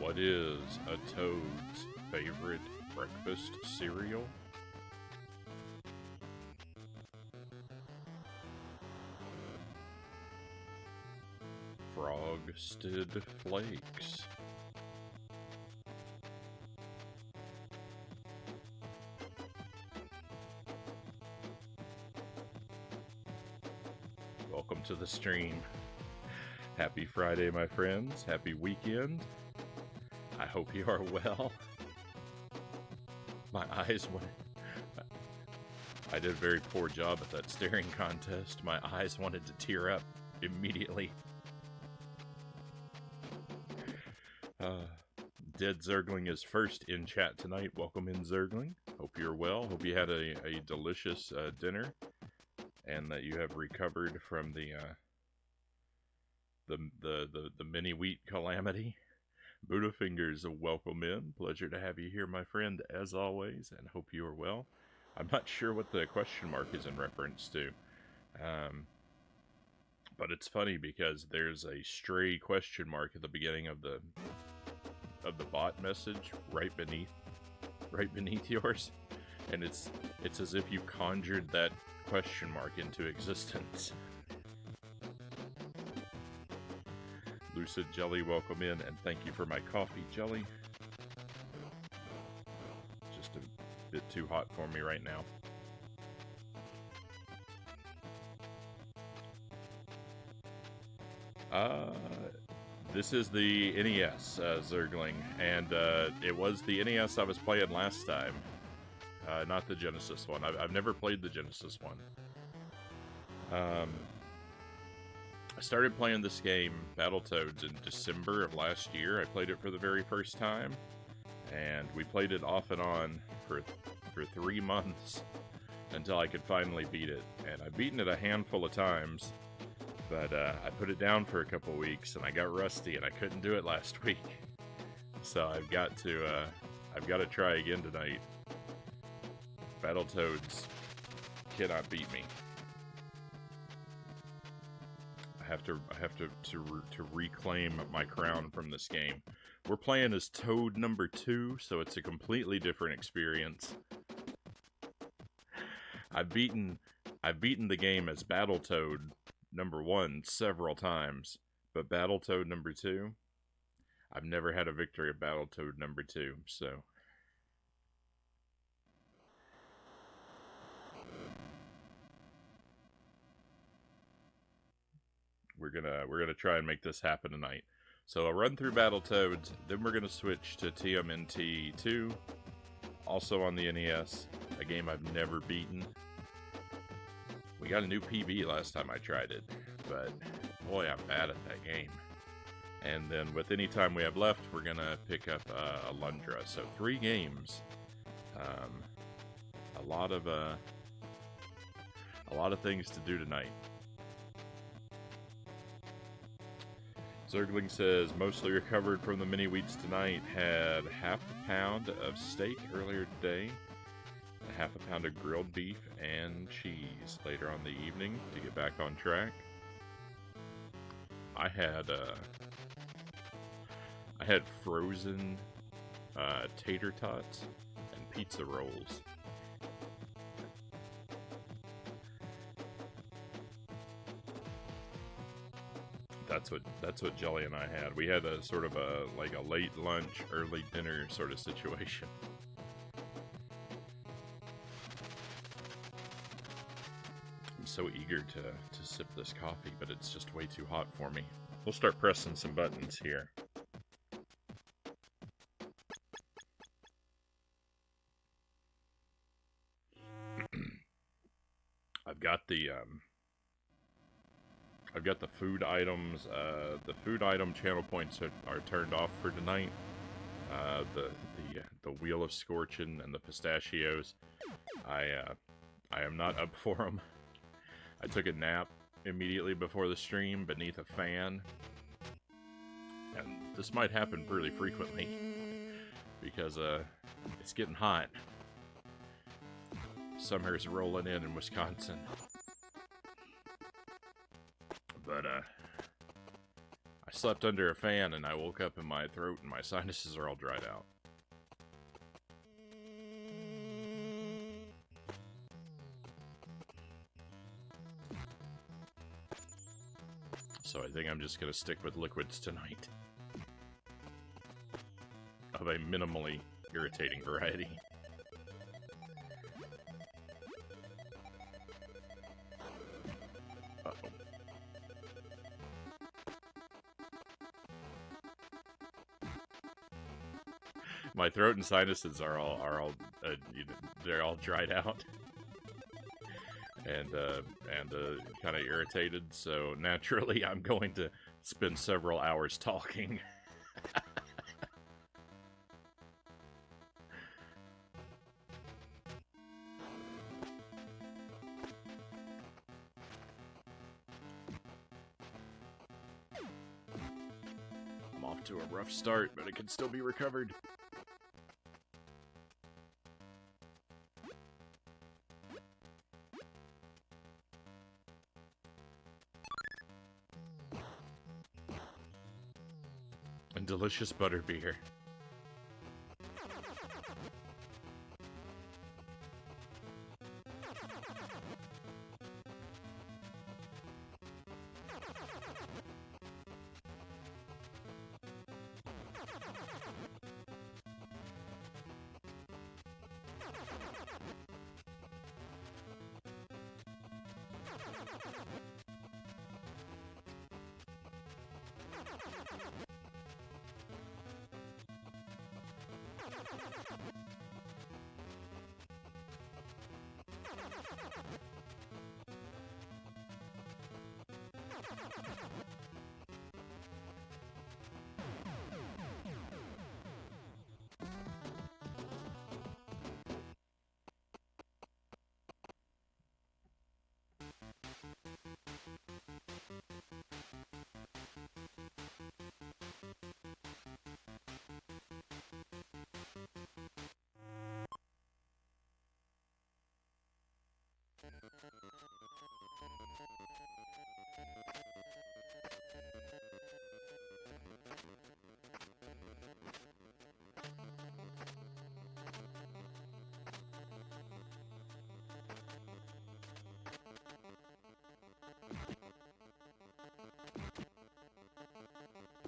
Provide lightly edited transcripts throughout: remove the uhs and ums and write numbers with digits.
What is a toad's favorite breakfast cereal? Frosted Flakes. Welcome to the stream. Happy Friday, my friends. Happy weekend. I hope you are well. My eyes went... I did a very poor job at that staring contest. My eyes wanted to tear up immediately. Dead Zergling is first in chat tonight. Welcome in, Zergling. Hope you're well. Hope you had a delicious dinner, and that you have recovered from the mini wheat calamity. Buddha Fingers, welcome in. Pleasure to have you here, my friend, as always, and hope you are well. I'm not sure what the question mark is in reference to, but it's funny because there's a stray question mark at the beginning of the bot message right beneath yours, and it's as if you conjured that question mark into existence. Lucid Jelly, welcome in, and thank you for my coffee, Jelly. Just a bit too hot for me right now. This is the NES, Zergling, and it was the NES I was playing last time, not the Genesis one. I've never played the Genesis one. I started playing this game, Battletoads, in December of last year. I played it for the very first time, and we played it off and on for 3 months until I could finally beat it. And I've beaten it a handful of times, but I put it down for a couple of weeks, and I got rusty, and I couldn't do it last week. So I've got to try again tonight. Battletoads cannot beat me. I have to reclaim my crown from this game. We're playing as Toad number 2, so it's a completely different experience. I've beaten the game as Battletoad number 1 several times, but Battletoad number 2, I've never had a victory at Battletoad number 2, so we're gonna try and make this happen tonight. So I'll run through Battletoads, then we're gonna switch to TMNT 2, also on the NES, a game I've never beaten. We got a new PB last time I tried it, but boy, I'm bad at that game. And then with any time we have left, we're gonna pick up Alundra. So 3 games, a lot of things to do tonight. Zergling says, mostly recovered from the mini wheats tonight. Had half a pound of steak earlier today, a half a pound of grilled beef and cheese later on the evening to get back on track. I had frozen tater tots and pizza rolls. That's what Jelly and I had. We had a sort of a late lunch, early dinner sort of situation. I'm so eager to sip this coffee, but it's just way too hot for me. We'll start pressing some buttons here. I've got the food items. The food item channel points are turned off for tonight. The Wheel of Scorchin and the pistachios, I am not up for them. I took a nap immediately before the stream beneath a fan, and this might happen pretty frequently because it's getting hot. Summer's rolling in Wisconsin. But I slept under a fan and I woke up and my throat and my sinuses are all dried out. So I think I'm just going to stick with liquids tonight. Of a minimally irritating variety. Uh-oh. My throat and sinuses are all you know, they're all dried out. And kind of irritated, so naturally I'm going to spend several hours talking. I'm off to a rough start, but it can still be recovered. And delicious butterbeer.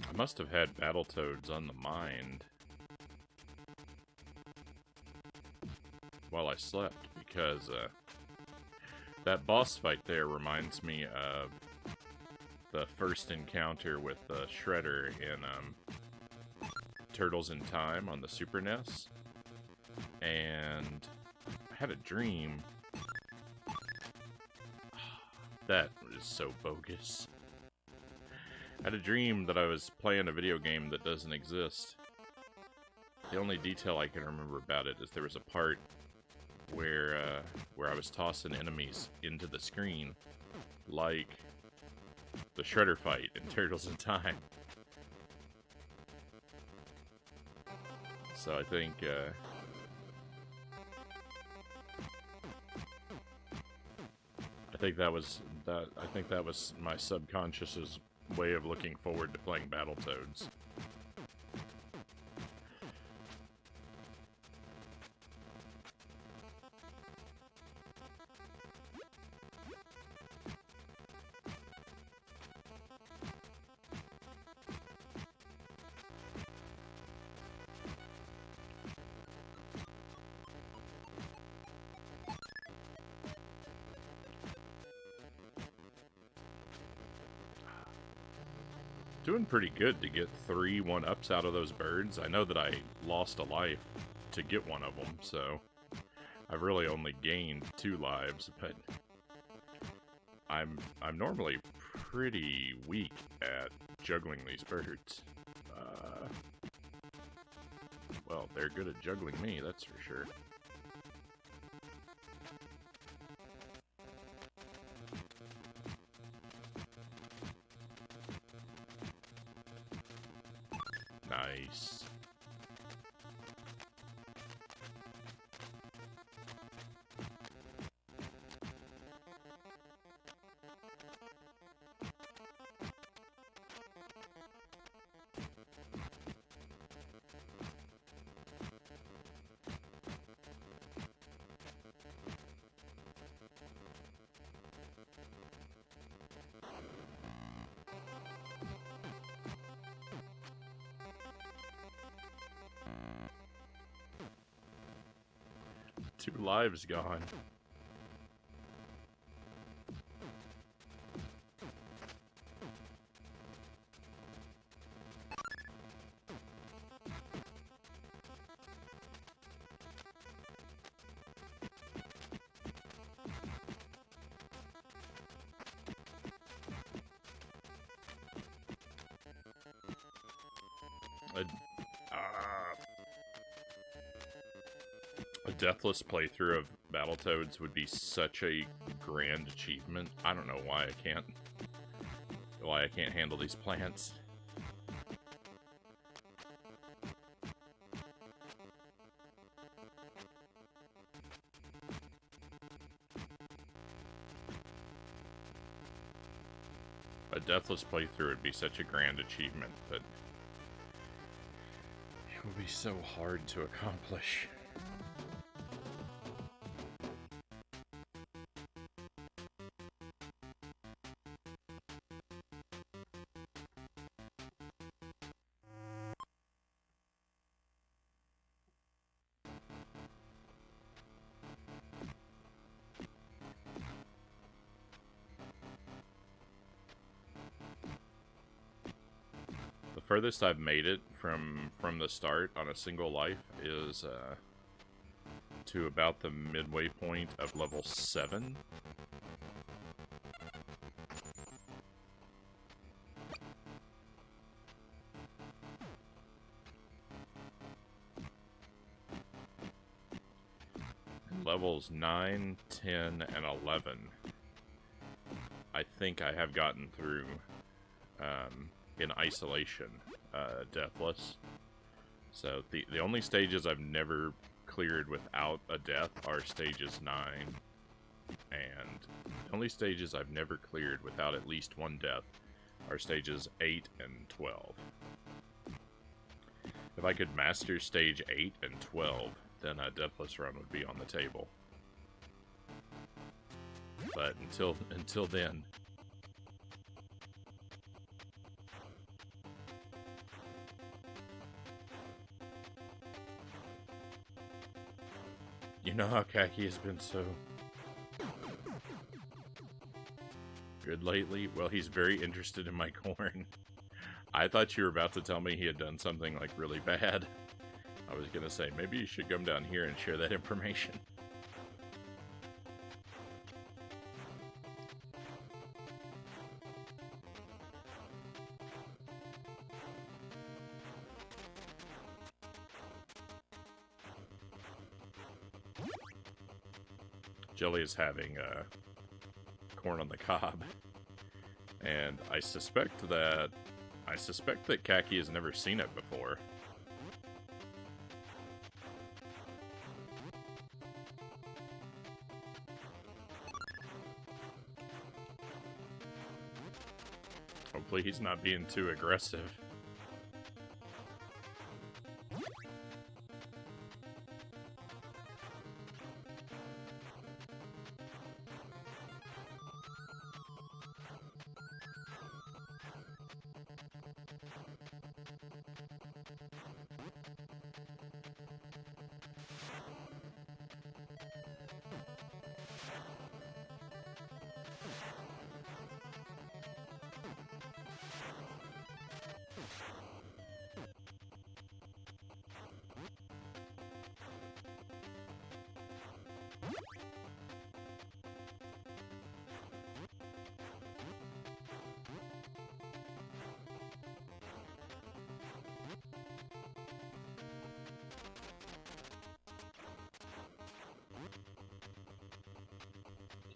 I must have had Battletoads on the mind while I slept, because that boss fight there reminds me of the first encounter with Shredder in Turtles in Time on the Super NES. And I had a dream. That was so bogus. I had a dream that I was playing a video game that doesn't exist. The only detail I can remember about it is there was a part where I was tossing enemies into the screen, like the Shredder fight in Turtles in Time. So I think that was my subconscious's way of looking forward to playing Battletoads. Doing pretty good to get 3 1-ups out of those birds. I know that I lost a life to get one of them, so I've really only gained 2 lives, but I'm normally pretty weak at juggling these birds. Well, they're good at juggling me, that's for sure. Nice. 2 lives gone. A deathless playthrough of Battletoads would be such a grand achievement. I don't know why I can't handle these plants. A deathless playthrough would be such a grand achievement, but it would be so hard to accomplish. The furthest I've made it from the start on a single life is to about the midway point of level 7. Levels 9, 10, and 11, I think I have gotten through in isolation, deathless. So the only stages I've never cleared without a death are stages 9, and the only stages I've never cleared without at least one death are stages 8 and 12. If I could master stage 8 and 12, then a deathless run would be on the table. But until then, you know how Khaki has been so good lately? Well, he's very interested in my corn. I thought you were about to tell me he had done something like really bad. I was gonna say, maybe you should come down here and share that information. Jelly is having corn on the cob, and I suspect that Khaki has never seen it before. Hopefully he's not being too aggressive.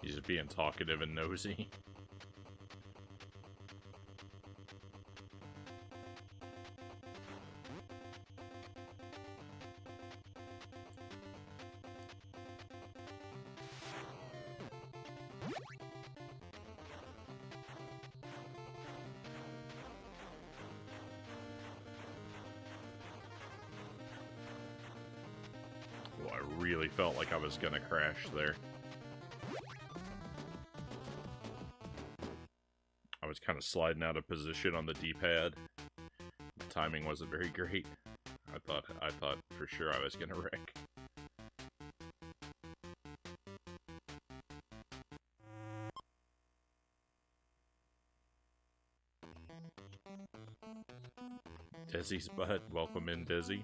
He's just being talkative and nosy. Oh, I really felt like I was gonna crash there. I was kind of sliding out of position on the D-pad. The timing wasn't very great. I thought for sure I was gonna wreck. Desi's butt. Welcome in, Desi.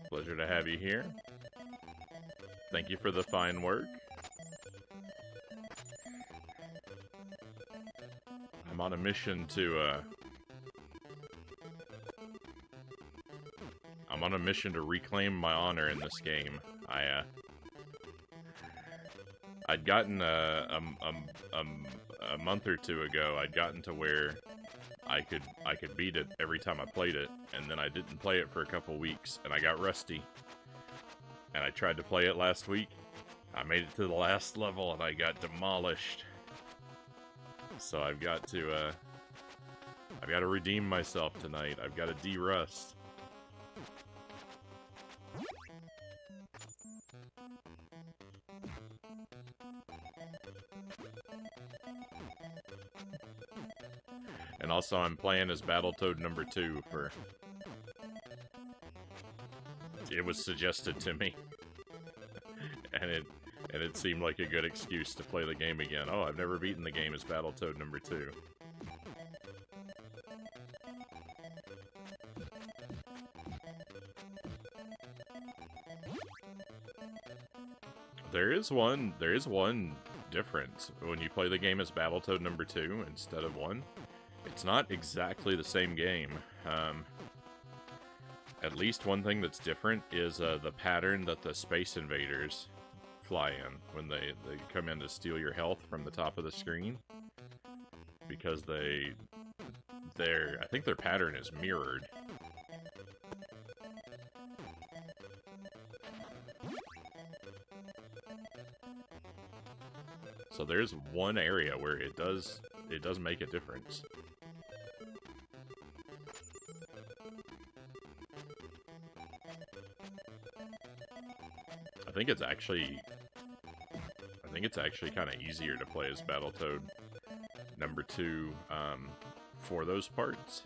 Pleasure to have you here. Thank you for the fine work. I'm on a mission to, I'm on a mission to reclaim my honor in this game. I'd gotten a month or two ago. I'd gotten to where I could beat it every time I played it, and then I didn't play it for a couple weeks, and I got rusty. And I tried to play it last week. I made it to the last level, and I got demolished. So I've got to redeem myself tonight. I've got to de-rust. And also, I'm playing as Battletoad number 2 for... It was suggested to me. and it seemed like a good excuse to play the game again. Oh, I've never beaten the game as Battletoad number 2. There is one difference when you play the game as Battletoad number 2 instead of 1. It's not exactly the same game. At least one thing that's different is the pattern that the Space Invaders fly in when they come in to steal your health from the top of the screen. Because I think their pattern is mirrored. So there's one area where it does make a difference. I think it's actually kind of easier to play as Battletoad number 2 for those parts.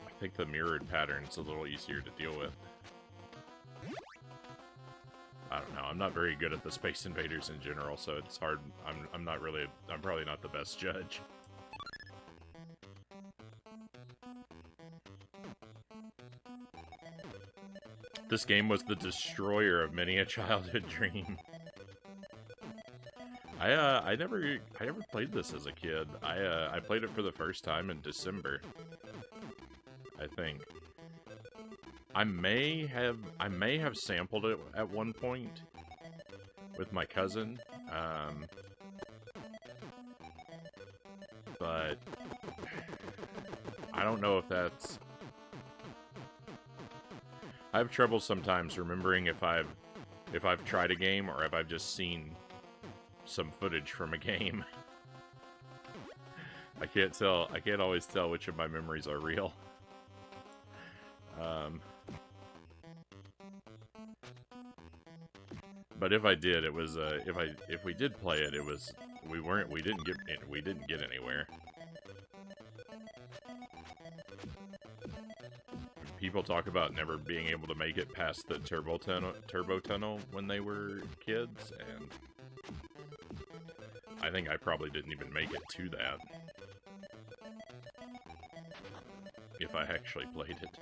I think the mirrored pattern's a little easier to deal with. I don't know. I'm not very good at the Space Invaders in general, so it's hard. I'm probably not the best judge. This game was the destroyer of many a childhood dream. I never played this as a kid. I played it for the first time in December, I think. I may have sampled it at one point with my cousin, but I don't know if that's... I have trouble sometimes remembering if I've tried a game or if I've just seen some footage from a game. I can't always tell which of my memories are real. But if I did, it was if we did play it, it was we didn't get anywhere. People talk about never being able to make it past the turbo tunnel when they were kids, and I think I probably didn't even make it to that if I actually played it.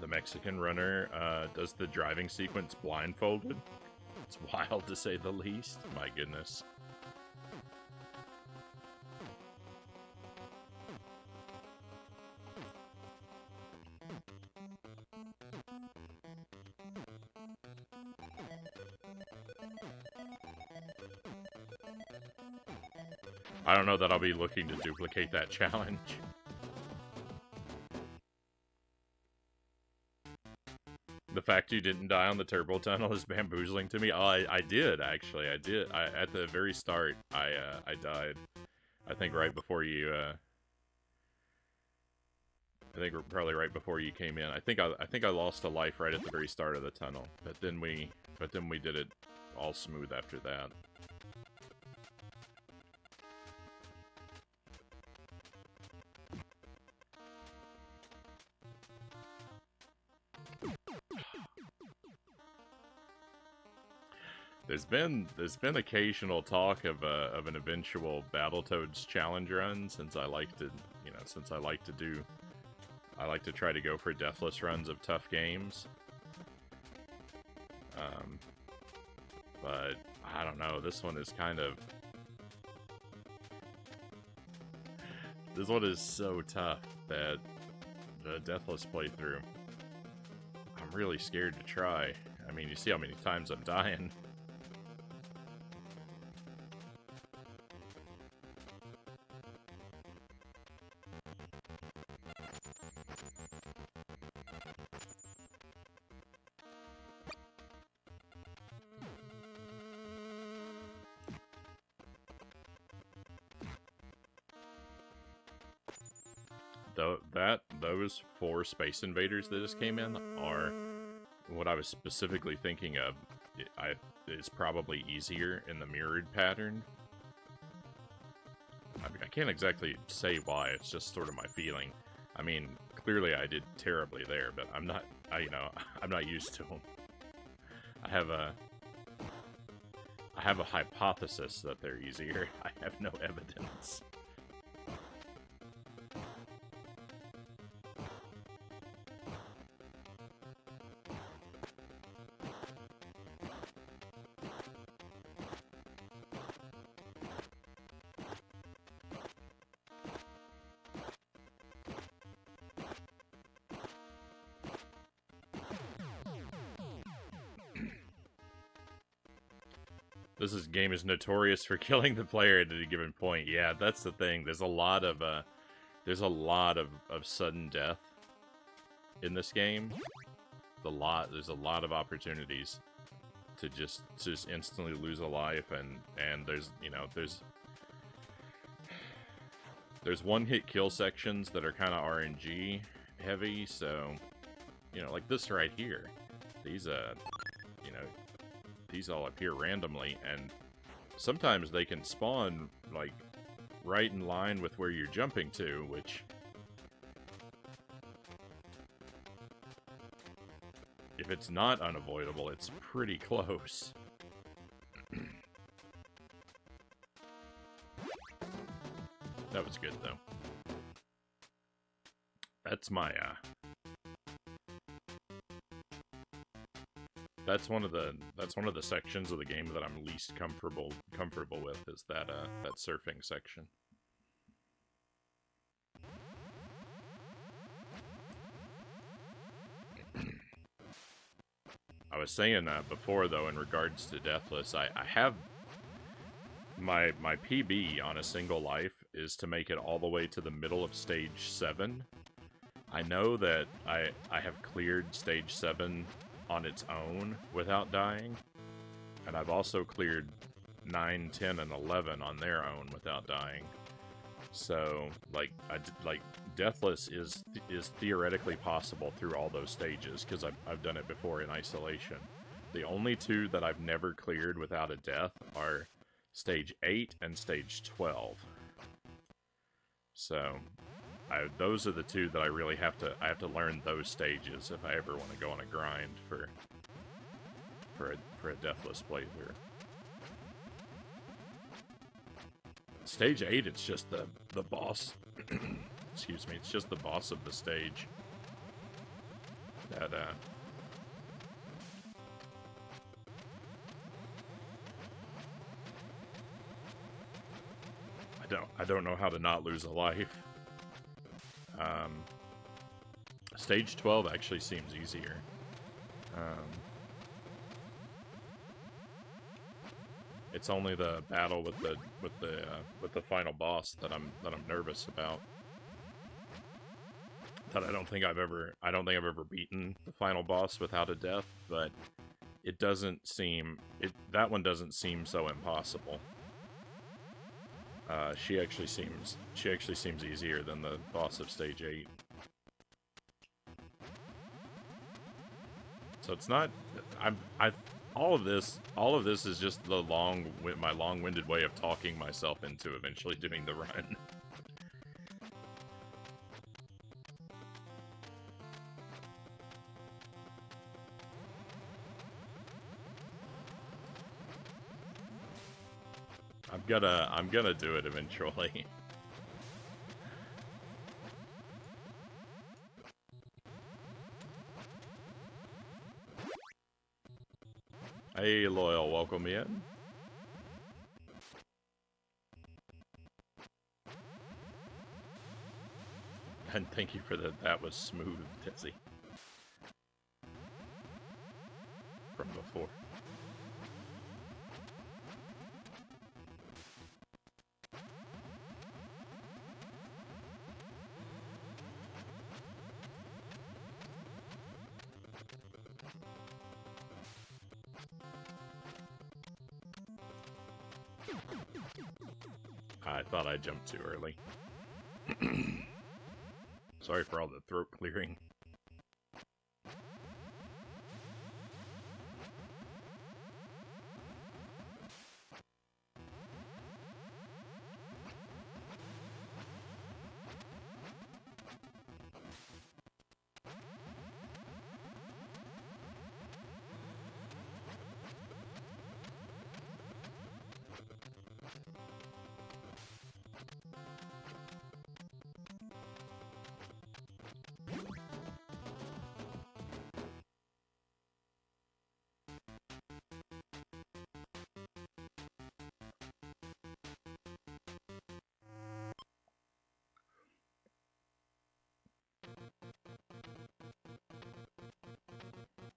The Mexican runner does the driving sequence blindfolded. It's wild to say the least. My goodness. I don't know that I'll be looking to duplicate that challenge. The fact you didn't die on the turbo tunnel is bamboozling to me. Oh, I did, actually. I did. At the very start, I died. I think right before you, I think probably right before you came in. I think I lost a life right at the very start of the tunnel. But then we did it all smooth after that. There's been occasional talk of an eventual Battletoads challenge run, since I like to try to go for deathless runs of tough games. But I don't know, this one is so tough that the deathless playthrough, I'm really scared to try. I mean, you see how many times I'm dying. Those 4 Space Invaders that just came in are what I was specifically thinking of. It's probably easier in the mirrored pattern. I mean, I can't exactly say why. It's just sort of my feeling. I mean, clearly I did terribly there, but I'm not used to them. I have a hypothesis that they're easier. I have no evidence. This game is notorious for killing the player at a given point. Yeah, that's the thing. There's a lot of sudden death in this game. There's a lot of opportunities to just instantly lose a life, and there's one-hit kill sections that are kind of RNG heavy. So, like this right here. These these all appear randomly, and sometimes they can spawn, like, right in line with where you're jumping to, which, if it's not unavoidable, it's pretty close. That was good, though. That's my, That's one of the sections of the game that I'm least comfortable with, is that surfing section. I was saying before, though, in regards to Deathless, I have my PB on a single life is to make it all the way to the middle of stage 7. I know that I have cleared stage 7 on its own without dying, and I've also cleared 9, 10, and 11 on their own without dying. So, like Deathless is theoretically possible through all those stages, because I've done it before in isolation. The only 2 that I've never cleared without a death are stage 8 and stage 12. So, those are the 2 that I really have to learn those stages if I ever want to go on a grind for a Deathless playthrough. Stage 8, it's just the boss. Excuse me, it's just the boss of the stage. That I don't know how to not lose a life. Stage 12 actually seems easier. It's only the battle with the final boss that I'm nervous about. That I don't think I've ever beaten the final boss without a death, but that one doesn't seem so impossible. She actually seems easier than the boss of stage 8. So it's not. All of this is just my long-winded way of talking myself into eventually doing the run. I'm gonna do it eventually. Hey, Loyal, welcome in. And thank you for that. That was smooth, Dizzy. From before. I thought I jumped too early. Sorry for all the throat clearing.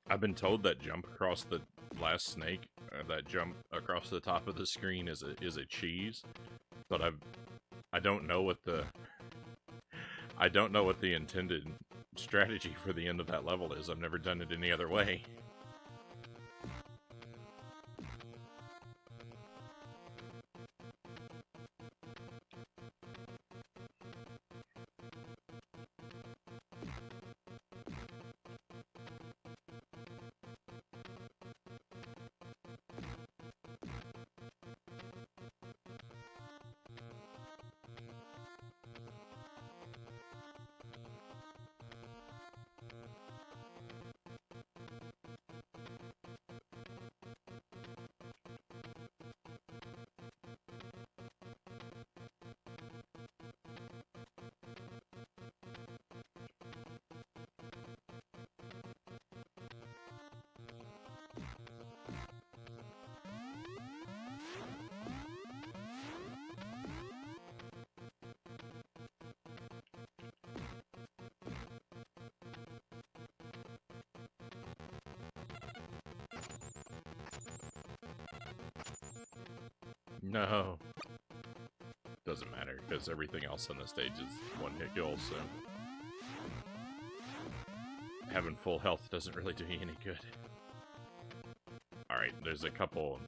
I've been told that jump across the last snake, that jump across the top of the screen is a cheese, but I don't know what the intended strategy for the end of that level is. I've never done it any other way. No. Doesn't matter, because everything else on the stage is one-hit kills, so... having full health doesn't really do you any good. Alright, there's a couple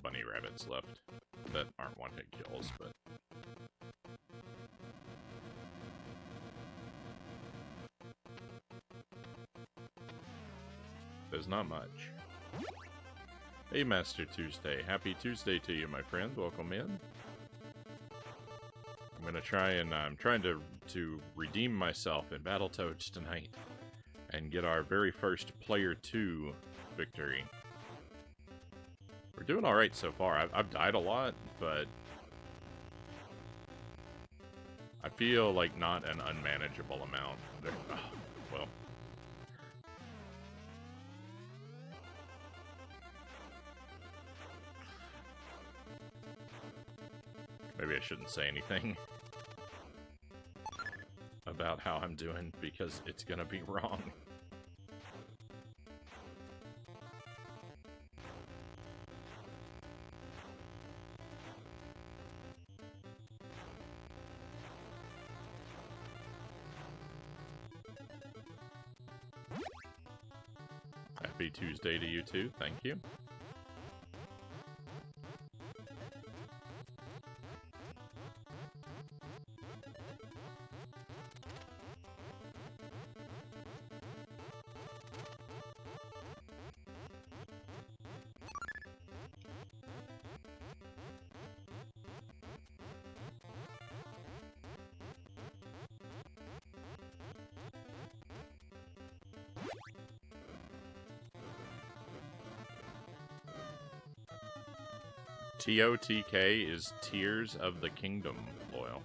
bunny rabbits left that aren't one-hit kills, but... there's not much. Hey, Master Tuesday. Happy Tuesday to you, my friend. Welcome in. I'm gonna try and I'm trying to redeem myself in Battletoads tonight and get our very first Player 2 victory. We're doing all right so far. I've died a lot, but I feel like not an unmanageable amount. Well. Maybe I shouldn't say anything about how I'm doing, because it's gonna be wrong. Happy Tuesday to you too, thank you. TOTK is Tears of the Kingdom, Loyal.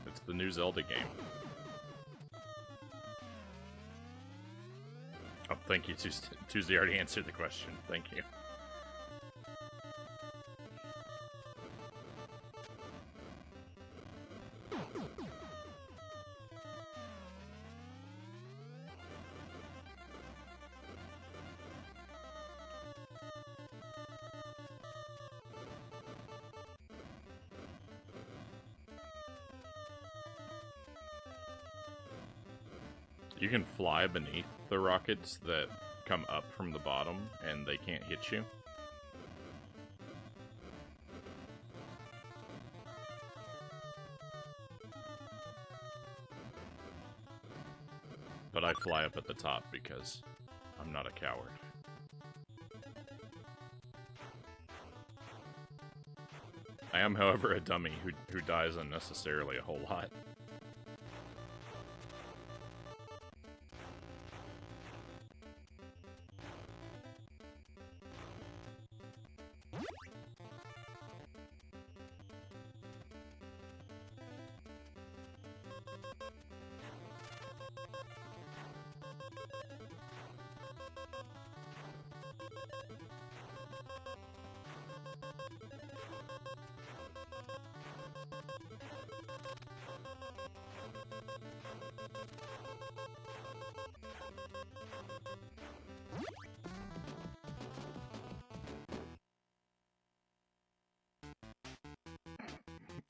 It's the new Zelda game. Oh, thank you, Tuesday already answered the question. Thank you. You can fly beneath the rockets that come up from the bottom, and they can't hit you. But I fly up at the top because I'm not a coward. I am, however, a dummy who dies unnecessarily a whole lot.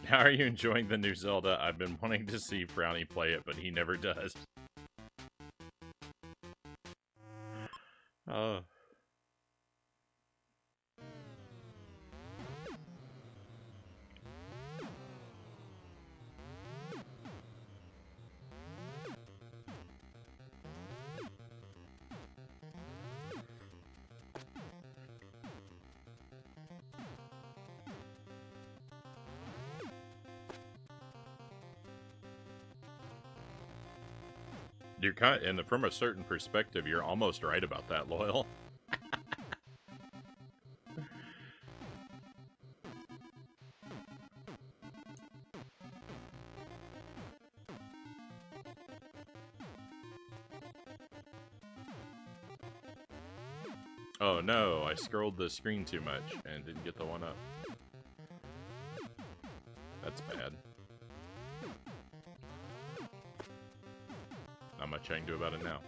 How are you enjoying the new Zelda? I've been wanting to see Frownie play it, but he never does. Oh. You're kind of, and from a certain perspective, you're almost right about that, Loyal. Oh no, I scrolled the screen too much and didn't get the one up. That's bad. Not much I can do about it now.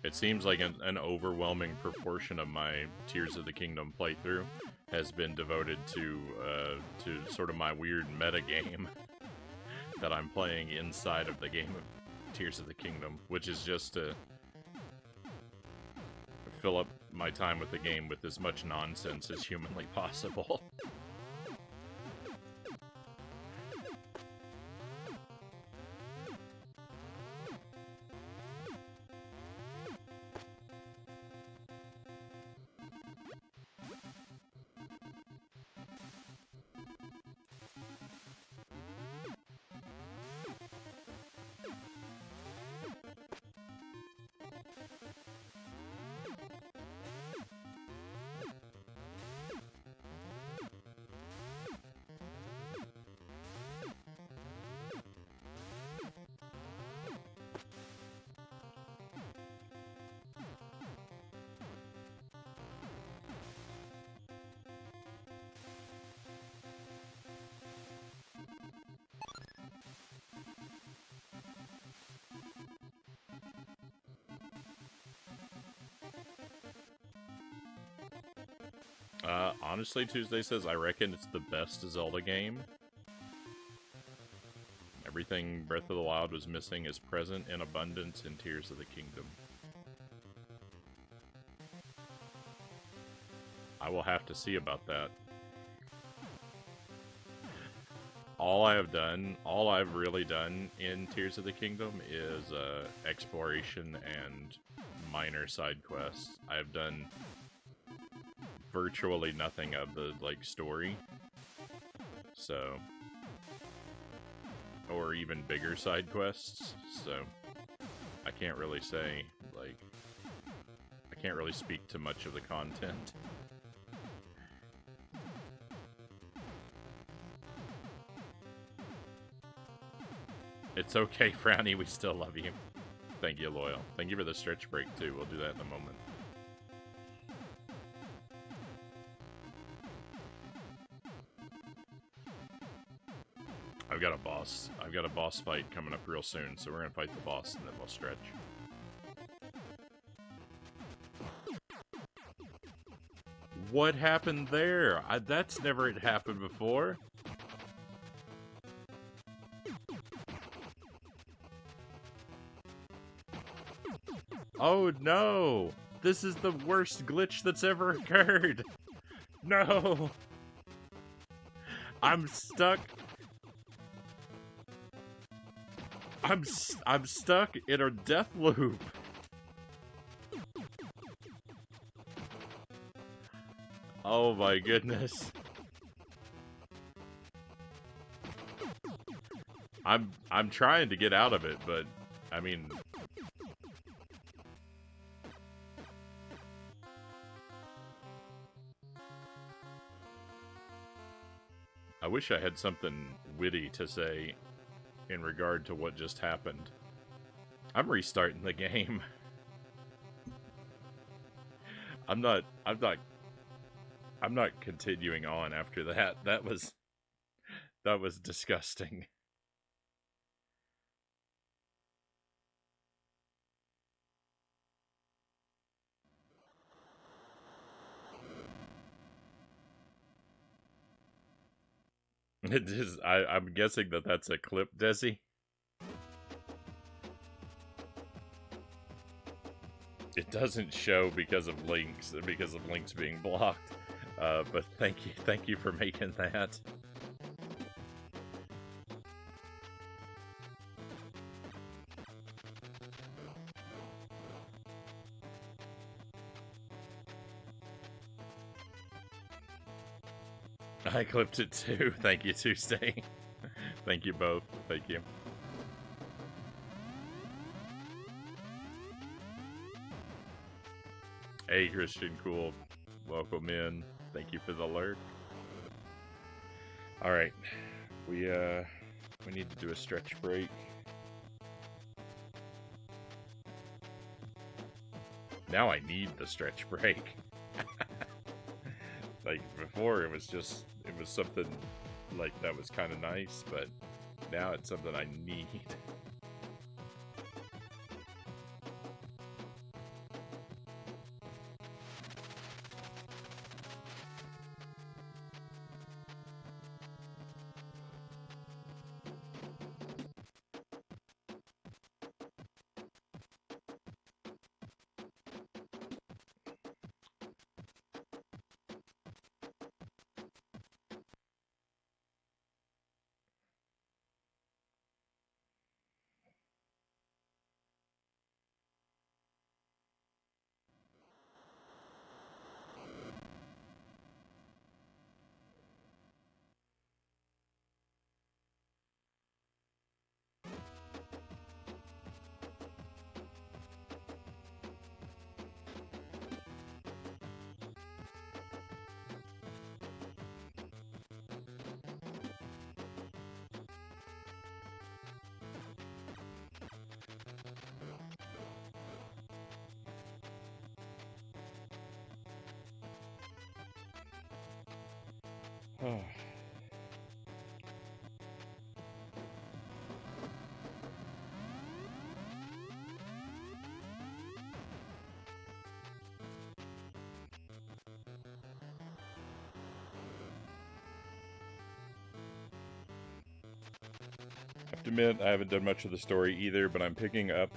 It seems like an overwhelming proportion of my Tears of the Kingdom playthrough has been devoted to sort of my weird meta game that I'm playing inside of the game of Tears of the Kingdom, which is just to fill up my time with the game with as much nonsense as humanly possible. Honestly, Tuesday says, I reckon it's the best Zelda game. Everything Breath of the Wild was missing is present in abundance in Tears of the Kingdom. I will have to see about that. All I've really done in Tears of the Kingdom is exploration and minor side quests. I have done virtually nothing of the, like, story. So or even bigger side quests, so I can't really say, like, I can't really speak to much of the content. It's okay, Frownie, we still love you. Thank you, Loyal. Thank you for the stretch break, too. We'll do that in a moment. I've got a boss fight coming up real soon, so we're gonna fight the boss and then we'll stretch. What happened there? That's never happened before. Oh no! This is the worst glitch that's ever occurred! No! I'm stuck. I'm stuck in a death loop. Oh my goodness. I'm trying to get out of it, but I mean, I wish I had something witty to say in regard to what just happened. I'm restarting the game. I'm not continuing on after that. That was disgusting. It is. I'm guessing that that's a clip, Desi. It doesn't show because of links being blocked. But thank you for making that. I clipped it too. Thank you, Tuesday. Thank you both. Thank you. Hey, Christian, cool. Welcome in. Thank you for the alert. All right, we need to do a stretch break. Now I need the stretch break. Like before, it was something like that was kind of nice, but now it's something I need. Oh. I have to admit, I haven't done much of the story either, but I'm picking up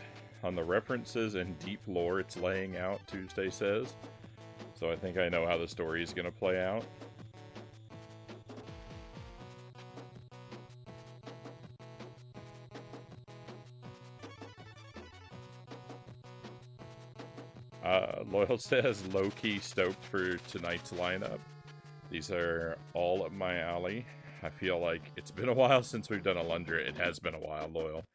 on the references and deep lore it's laying out, Tuesday says. So I think I know how the story is going to play out. Loyal says, low-key stoked for tonight's lineup. These are all up my alley. I feel like it's been a while since we've done Alundra. It has been a while, Loyal.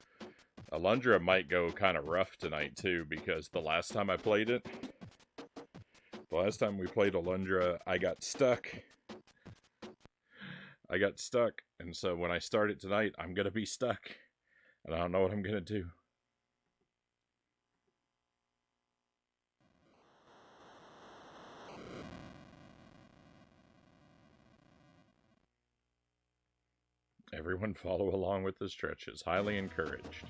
Alundra might go kind of rough tonight, too, because the last time I played it, the last time we played Alundra, I got stuck. And so when I start it tonight, I'm going to be stuck. And I don't know what I'm going to do. Everyone follow along with the stretches. Highly encouraged.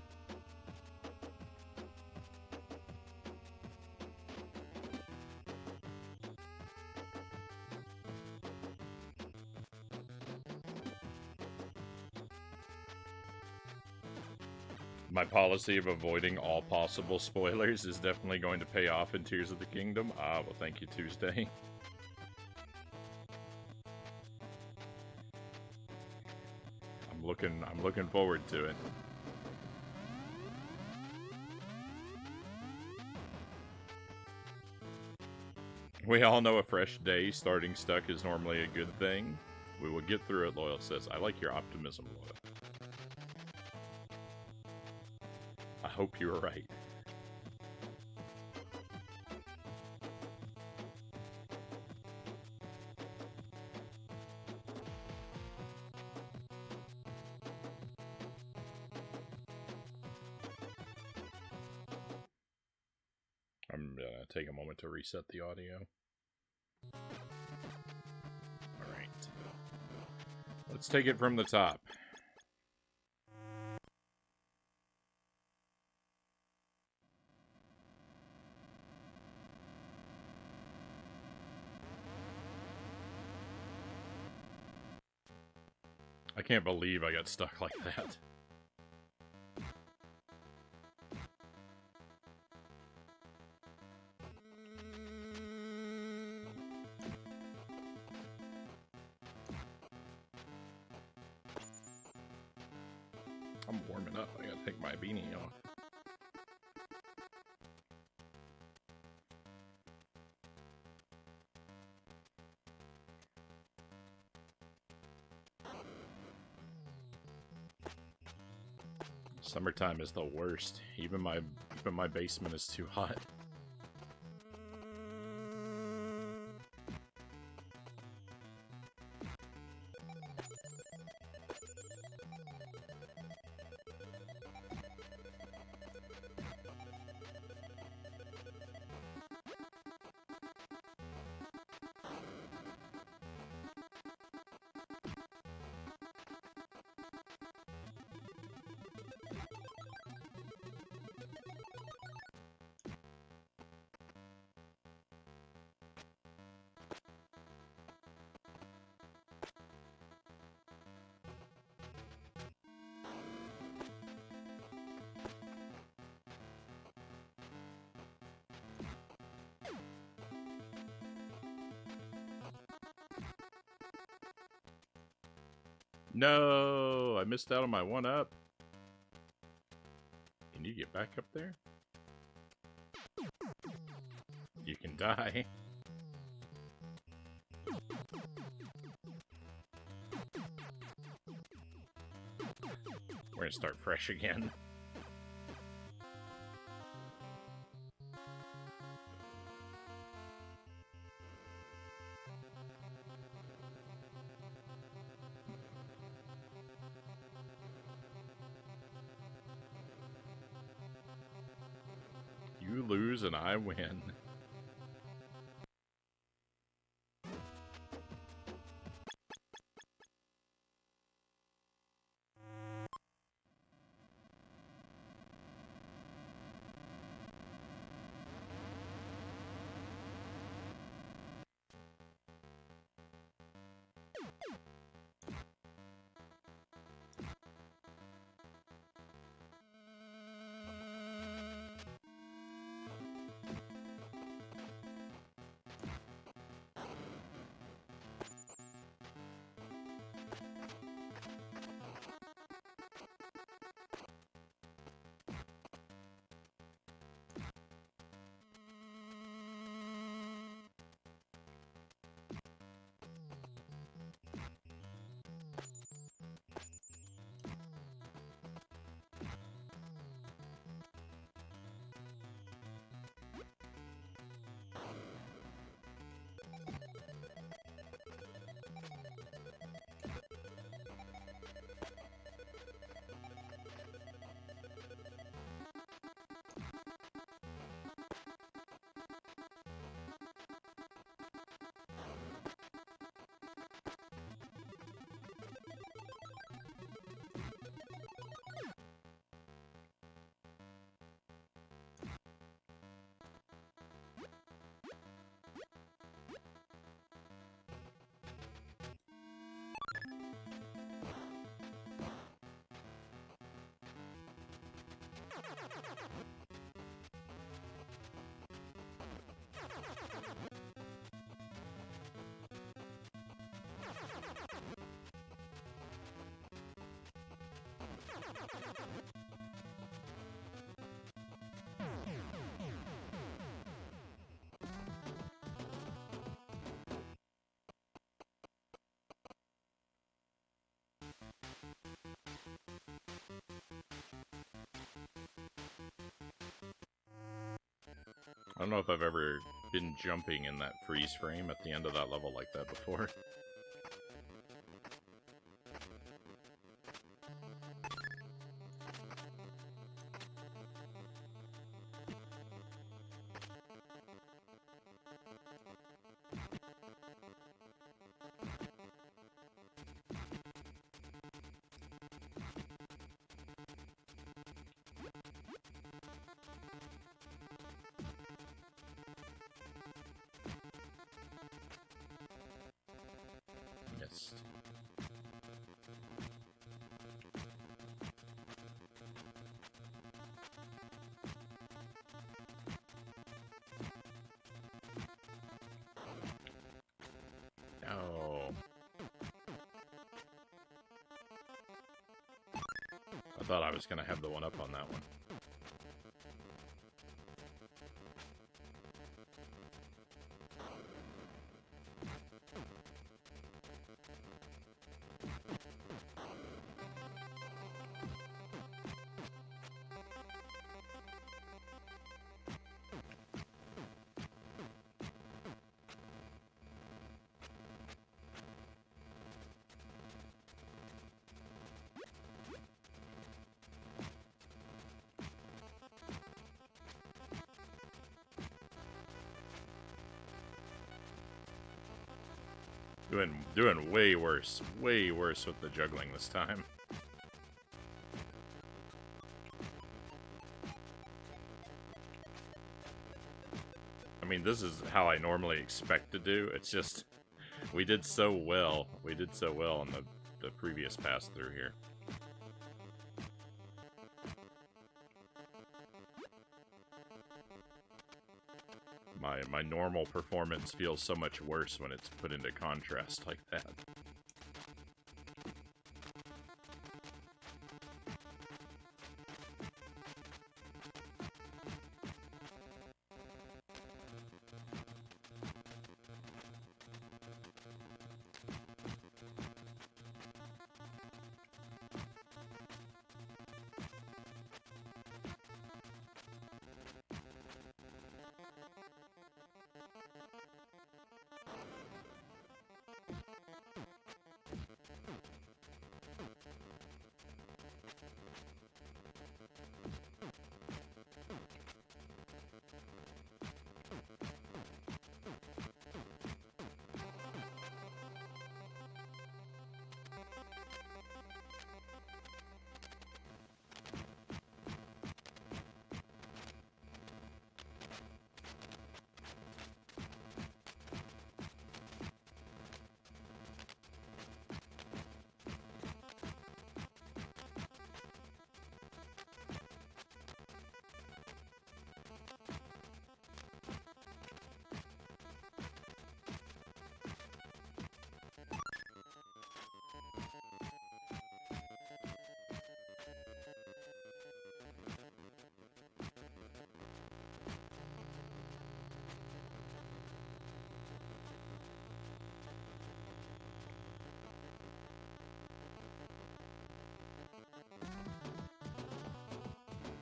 My policy of avoiding all possible spoilers is definitely going to pay off in Tears of the Kingdom. Ah, well, thank you, Tuesday. I'm looking forward to it. We all know a fresh day starting stuck is normally a good thing. We will get through it, Loyal says. I like your optimism, Loyal. I hope you were right. I'm gonna take a moment to reset the audio. Alright. Let's take it from the top. I can't believe I got stuck like that. I'm warming up. I gotta take my beanie off. Summertime is the worst. Even my basement is too hot. No, I missed out on my 1-up. Can you get back up there? You can die. We're gonna start fresh again. You lose and I win. I don't know if I've ever been jumping in that freeze frame at the end of that level like that before. Yes. Oh. I thought I was going to have the one up on that one. Doing way worse with the juggling this time. I mean, this is how I normally expect to do. It's just, we did so well. We did so well on the previous pass through here. My normal performance feels so much worse when it's put into contrast like that.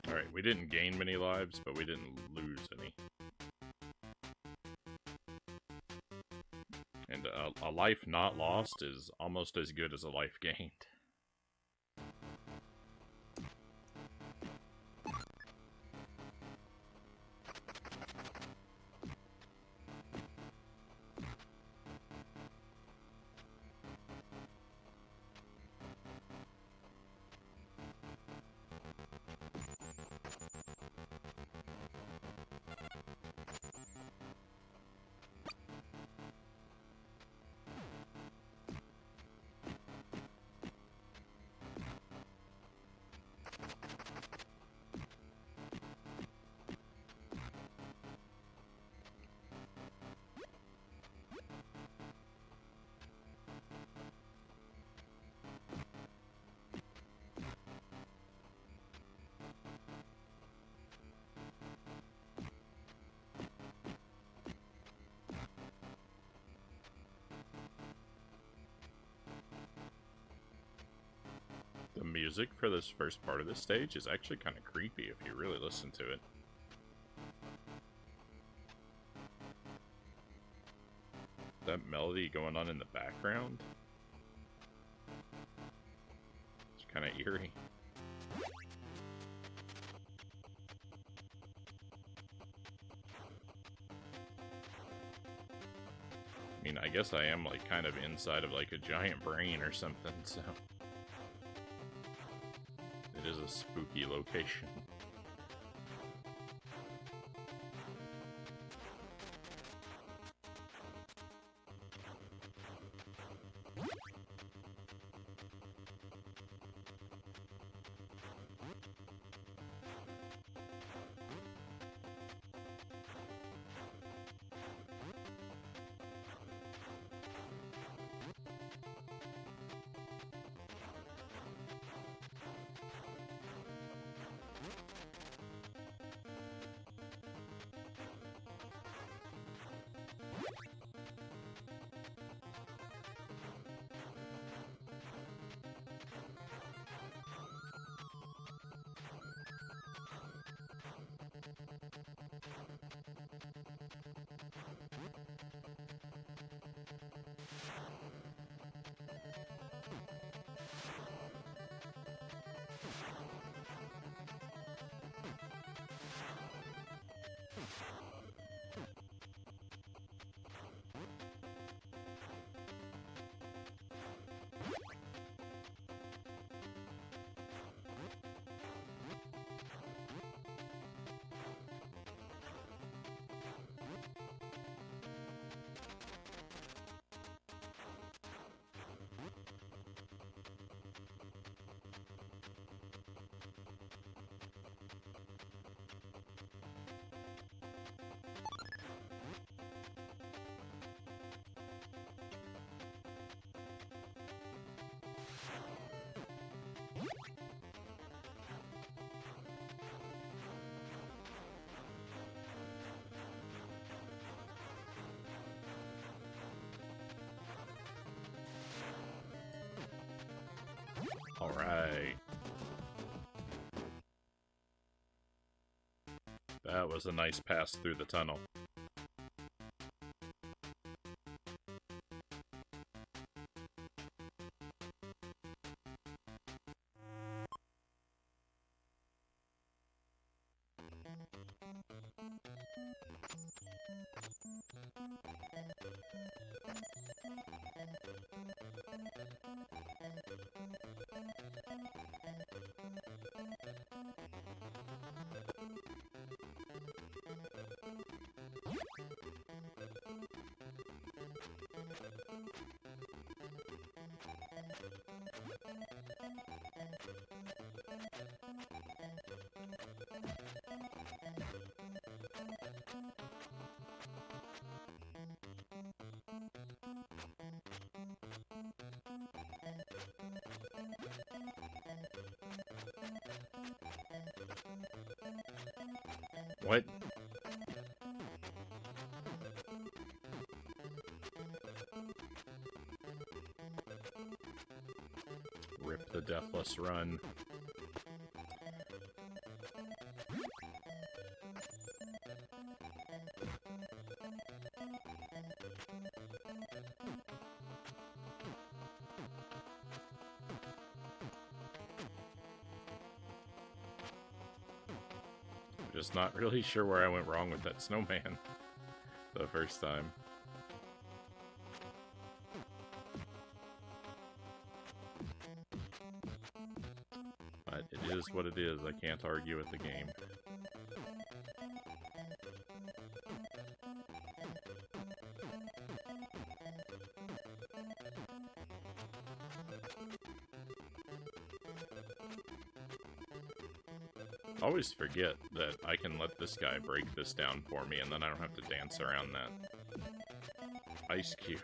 Alright, we didn't gain many lives, but we didn't lose any. And a life not lost is almost as good as a life gained. The music for this first part of this stage is actually kind of creepy if you really listen to it. That melody going on in the background? It's kind of eerie. I mean, I guess I am, like, kind of inside of, like, a giant brain or something, so... It is a spooky location. Alright. That was a nice pass through the tunnel. What? Rip the Deathless Run. Just not really sure where I went wrong with that snowman the first time. But it is what it is. I can't argue with the game. I always forget that I can let this guy break this down for me, and then I don't have to dance around that ice cube.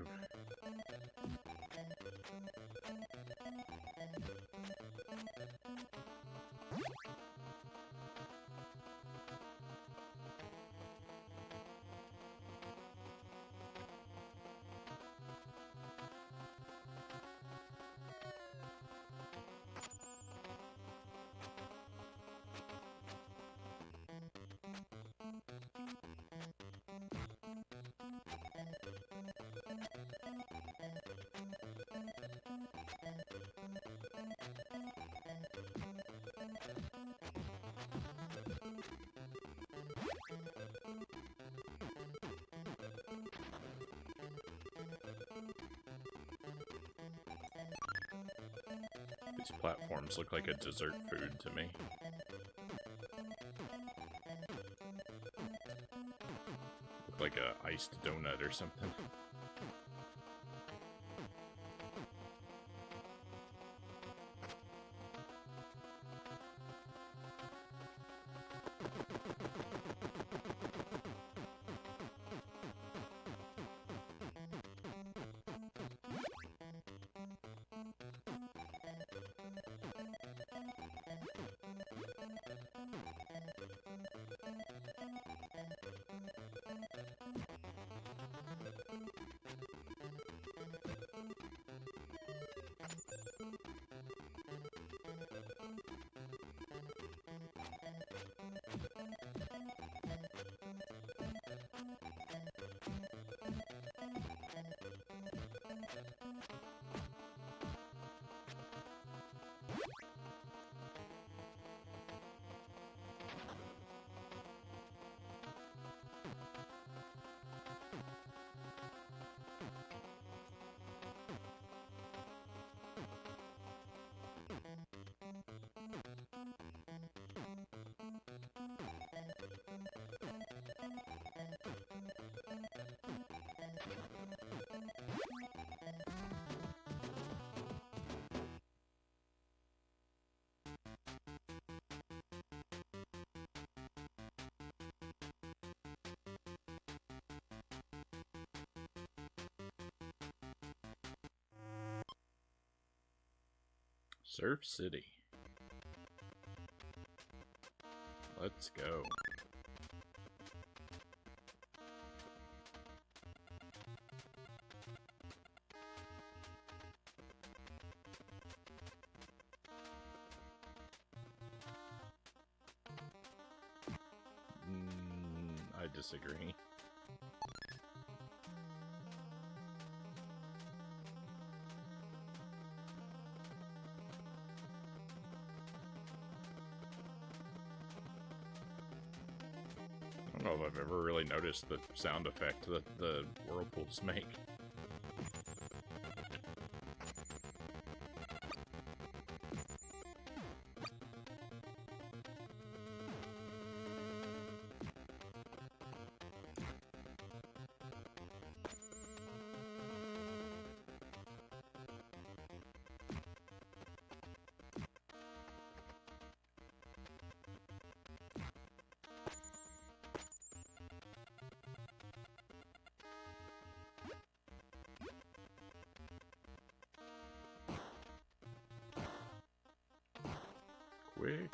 These platforms look like a dessert food to me. Look like a iced donut or something. Surf City. Let's go. I disagree. I don't know if I've ever really noticed the sound effect that the whirlpools make. Quick.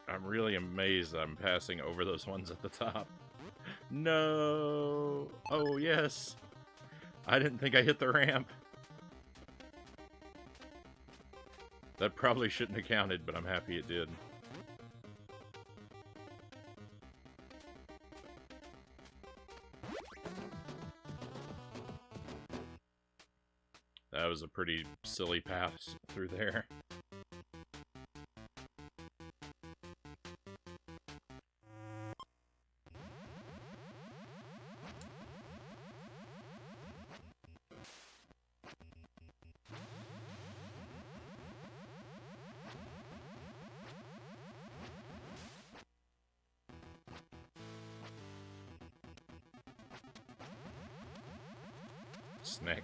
I'm really amazed that I'm passing over those ones at the top. No! Oh, yes! I didn't think I hit the ramp. That probably shouldn't have counted, but I'm happy it did. That was a pretty silly pass through there. Snack.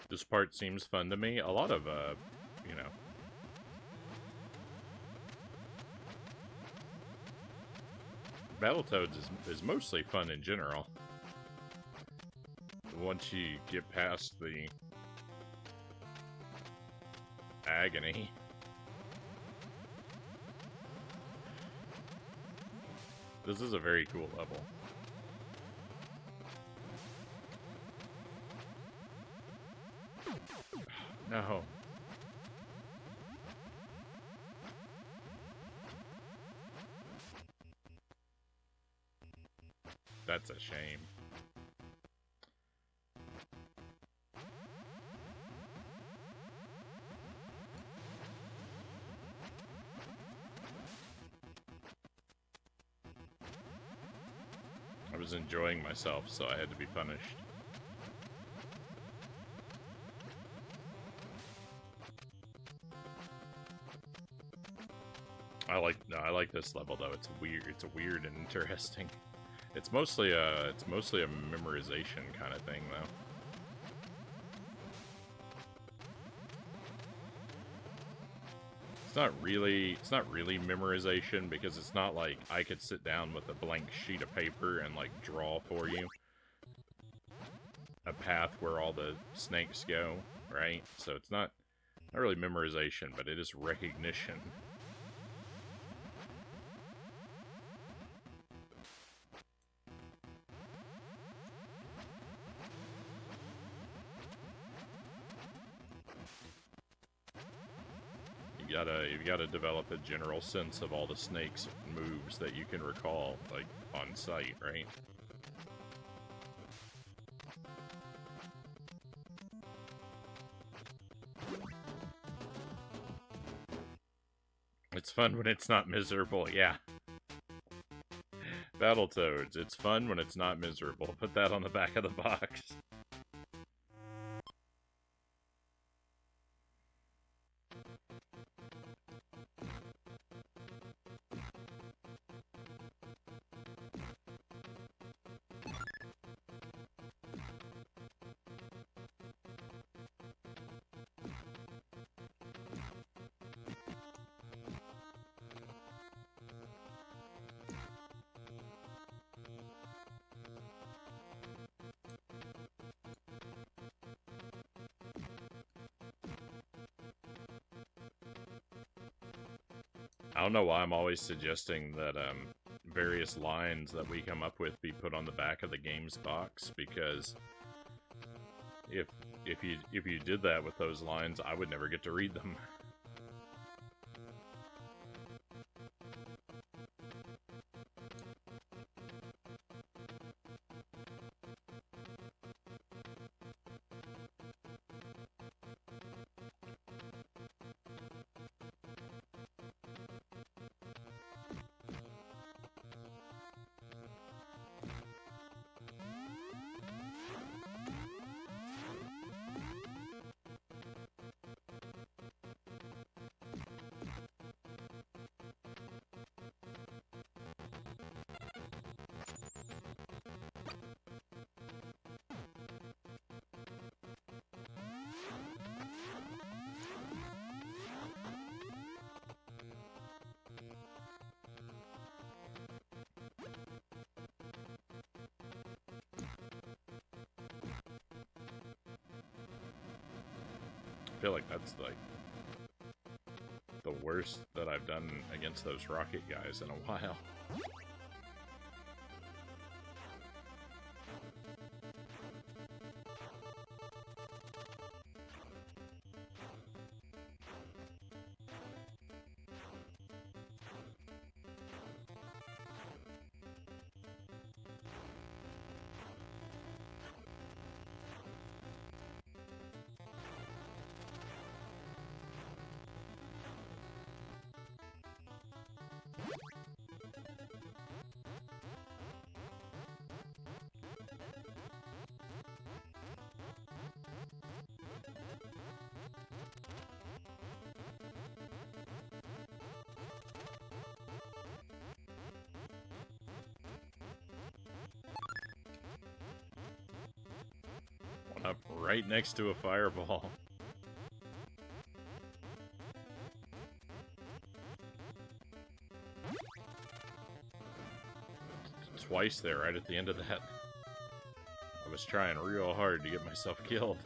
This part seems fun to me. A lot of, you know... Battletoads is mostly fun in general. Once you get past the agony. This is a very cool level. No. That's a shame. I was enjoying myself, so I had to be punished. I like this level though. It's weird and interesting. It's mostly a memorization kind of thing though. It's not really memorization, because it's not like I could sit down with a blank sheet of paper and like draw for you a path where all the snakes go, right? So it's not really memorization, but it is recognition. You've gotta develop a general sense of all the snakes' moves that you can recall, like, on sight, right? It's fun when it's not miserable, yeah. Battletoads, it's fun when it's not miserable. Put that on the back of the box. I don't know why I'm always suggesting that various lines that we come up with be put on the back of the game's box, because if you did that with those lines, I would never get to read them. I feel like that's like the worst that I've done against those rocket guys in a while. right next to a fireball. Twice there, right at the end of that. I was trying real hard to get myself killed.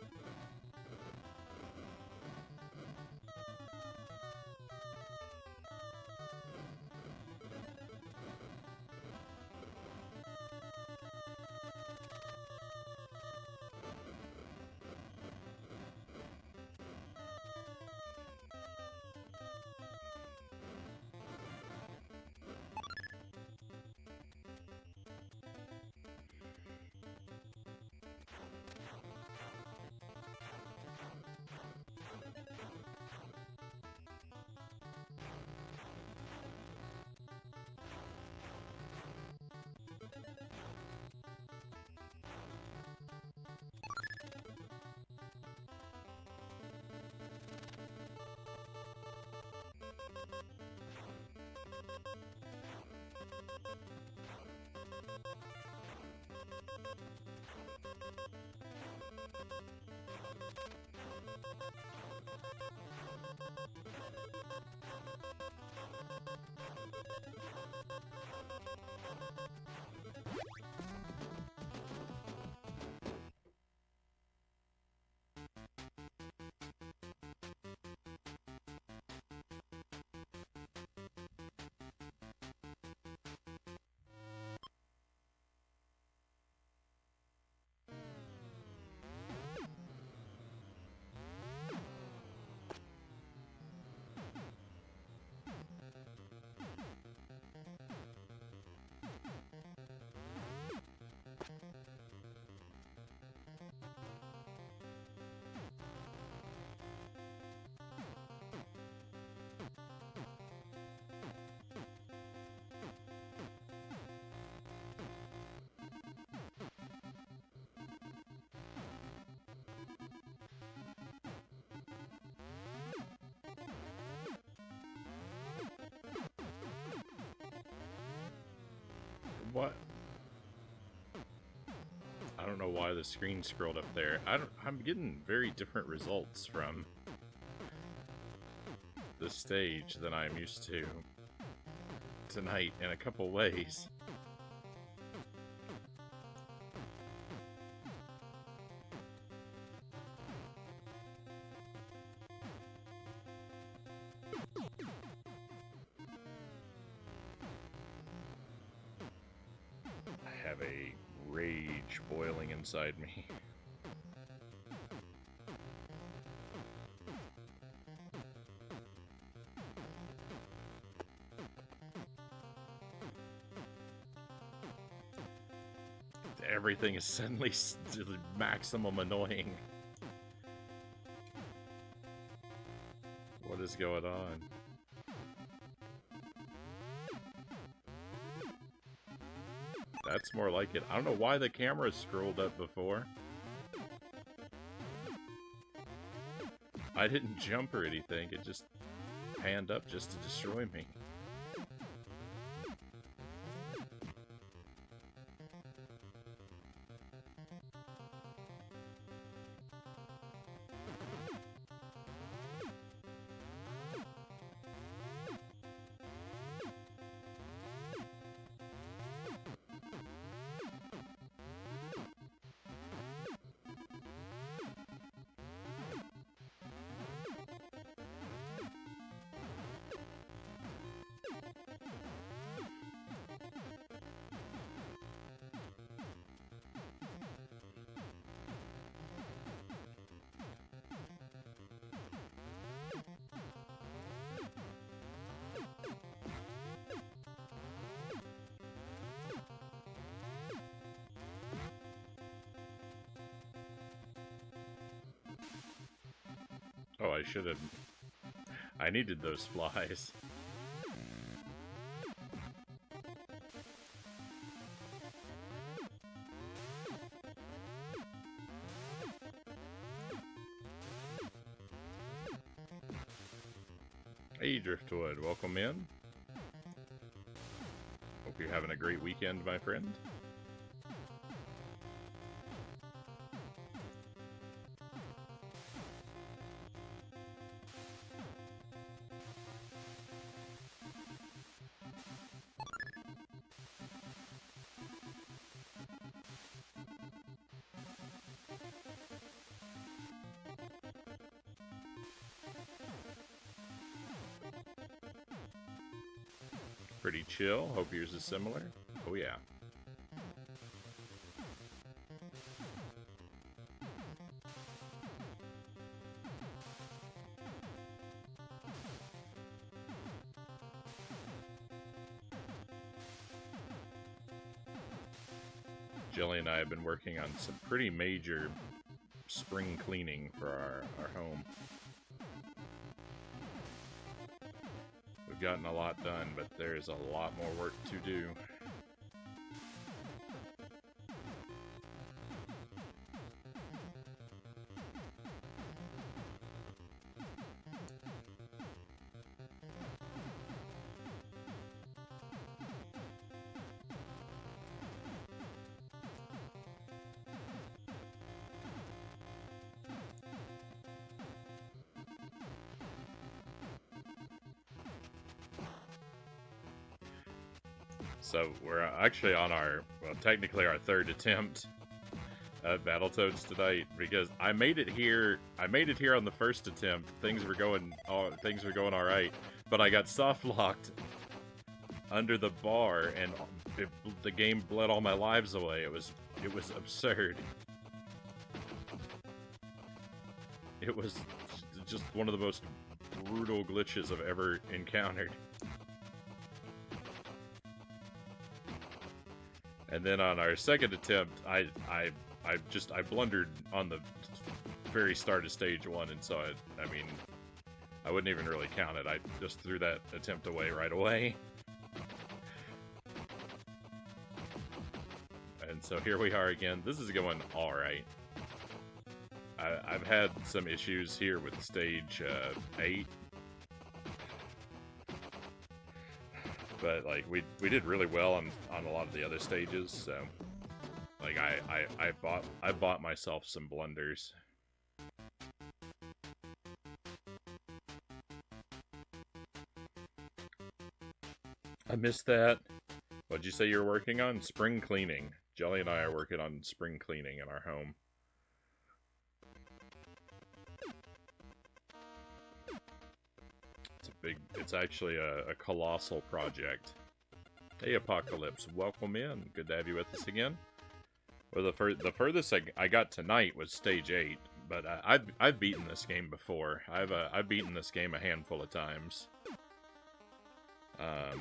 What? I don't know why the screen scrolled up there. I'm getting very different results from the stage than I'm used to tonight in a couple ways. I have a rage boiling inside me. Everything is suddenly maximum annoying. What is going on? That's more like it. I don't know why the camera scrolled up before. I didn't jump or anything. It just panned up just to destroy me. Oh, I should have... I needed those flies. Hey, Driftwood, welcome in. Hope you're having a great weekend, my friend. Pretty chill. Hope yours is similar. Oh yeah. Jelly and I have been working on some pretty major spring cleaning for our home. We've gotten a lot done, but there's a lot more work to do. So we're actually on technically our third attempt at Battletoads tonight, because I made it here on the first attempt. Things were going all right, but I got soft locked under the bar, and the game bled all my lives away. It was absurd. It was just one of the most brutal glitches I've ever encountered. And then on our second attempt, I blundered on the very start of stage 1, and so I mean, I wouldn't even really count it. I just threw that attempt away right away. And so here we are again. This is going all right. I've had some issues here with stage 8. But like we did really well on a lot of the other stages, so like I bought myself some blunders. I missed that. What'd you say you were working on? Spring cleaning. Jelly and I are working on spring cleaning in our home. It's actually a colossal project. Hey Apocalypse, welcome in. Good to have you with us again. Well, the furthest I got tonight was stage 8, but I've beaten this game before. I've beaten this game a handful of times. I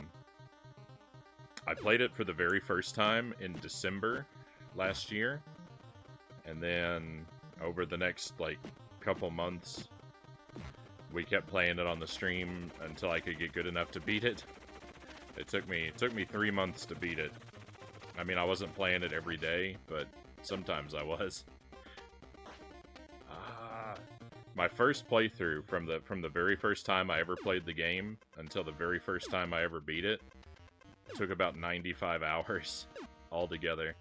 played it for the very first time in December last year, and then over the next like couple months, we kept playing it on the stream until I could get good enough to beat it. It took me 3 months to beat it. I mean, I wasn't playing it every day, but sometimes I was. My first playthrough from the very first time I ever played the game until the very first time I ever beat it took about 95 hours altogether.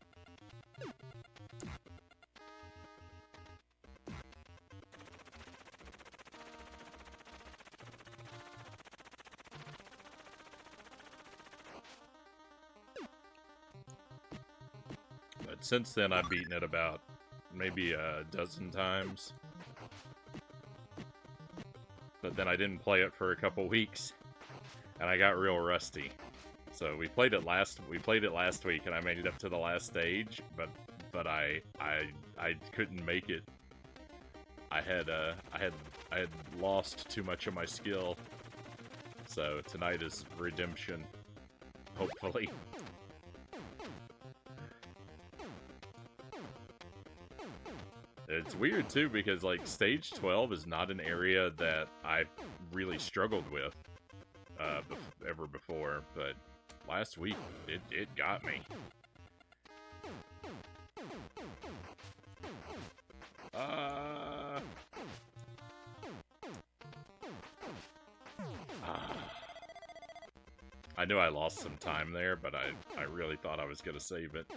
But since then, I've beaten it about maybe a dozen times. But then I didn't play it for a couple weeks, and I got real rusty. So we played it last week, and I made it up to the last stage, but I couldn't make it. I had lost too much of my skill. So tonight is redemption, hopefully. It's weird too, because like stage 12 is not an area that I really struggled with ever before, but last week it got me. I knew I lost some time there, but I really thought I was gonna save it.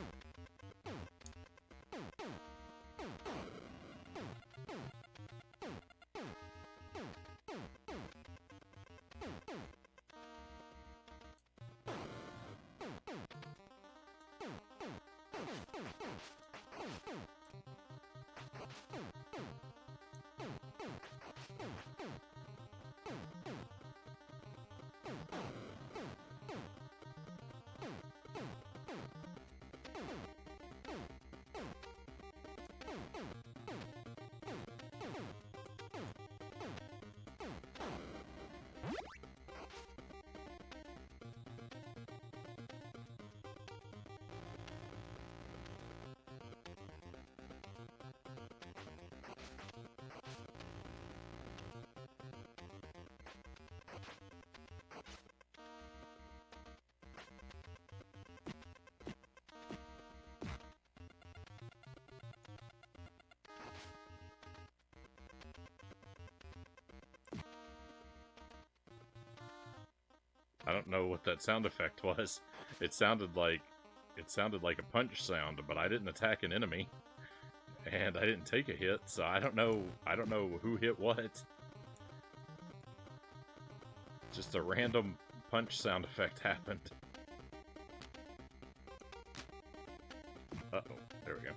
I don't know what that sound effect was. It sounded like a punch sound, but I didn't attack an enemy. And I didn't take a hit, so I don't know who hit what. Just a random punch sound effect happened. Uh-oh, there we go.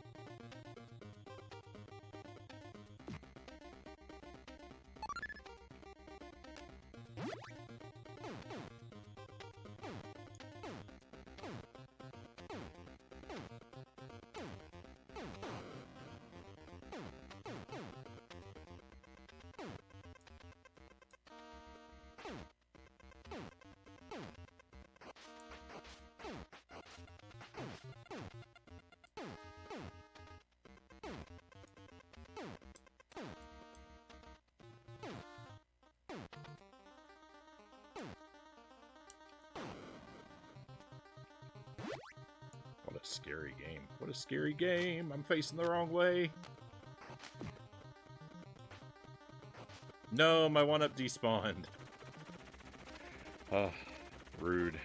What a scary game. What a scary game. I'm facing the wrong way. No, my 1-up despawned. Oh, rude.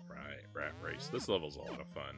Right, Rat Race. This level's a lot of fun.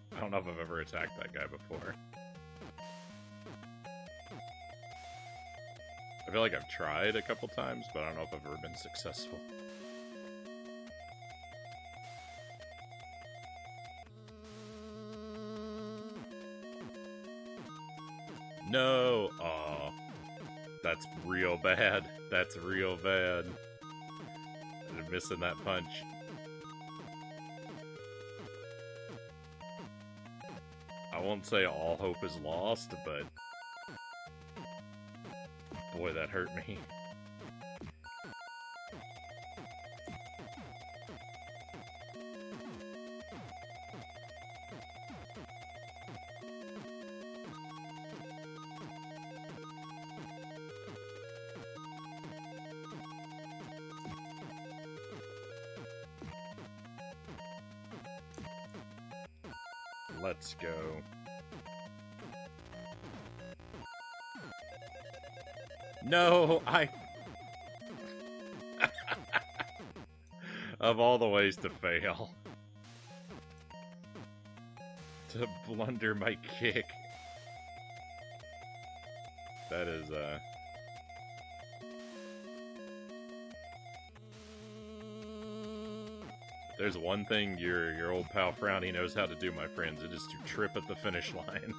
I don't know if I've ever attacked that guy before. I feel like I've tried a couple times, but I don't know if I've ever been successful. No! Aw. That's real bad. That's real bad. I'm missing that punch. I won't say all hope is lost, but boy, that hurt me. Let's go. No, of all the ways to fail. to blunder my kick. That is, If there's one thing your old pal Frownie knows how to do, my friends, it is to trip at the finish line.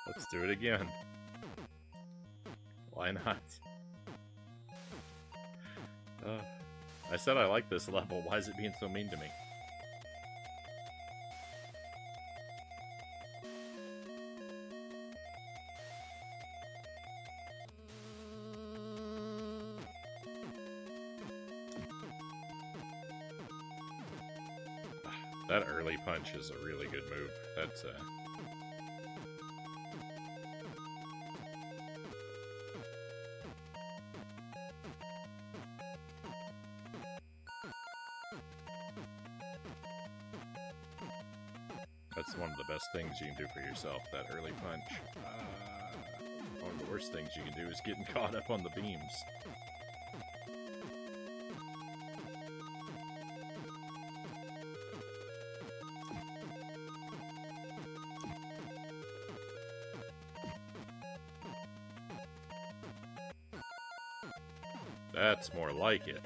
Let's do it again. Why not? I said I like this level. Why is it being so mean to me? That early punch is a really good move. That's That's one of the best things you can do for yourself, that early punch. One of the worst things you can do is getting caught up on the beams. That's more like it.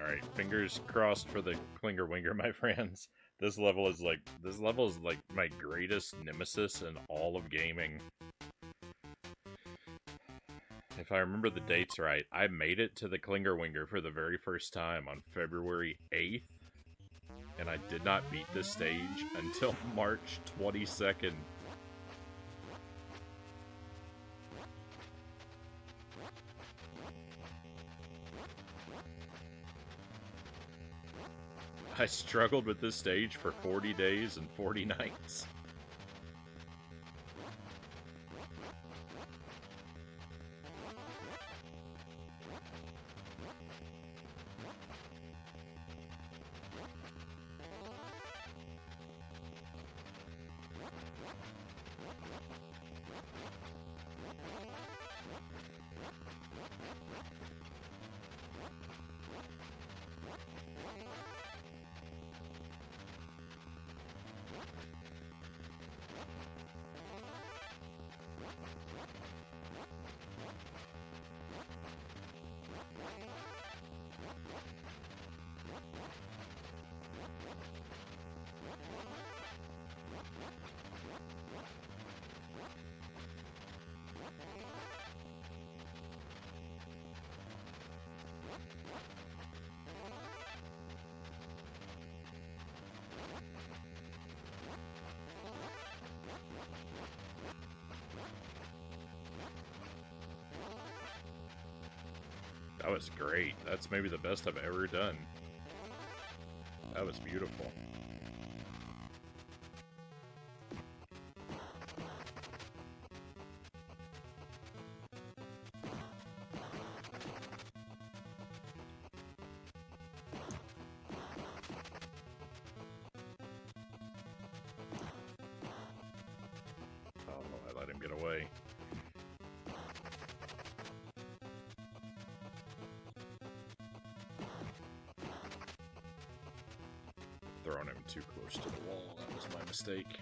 Alright, fingers crossed for the Klinger Winger, my friends. This level is like my greatest nemesis in all of gaming. If I remember the dates right, I made it to the Klinger Winger for the very first time on February 8th, and I did not beat this stage until March 22nd. I struggled with this stage for 40 days and 40 nights. That was great. That's maybe the best I've ever done. That was beautiful. Oh, I let him get away. Throwing him too close to the wall. That was my mistake.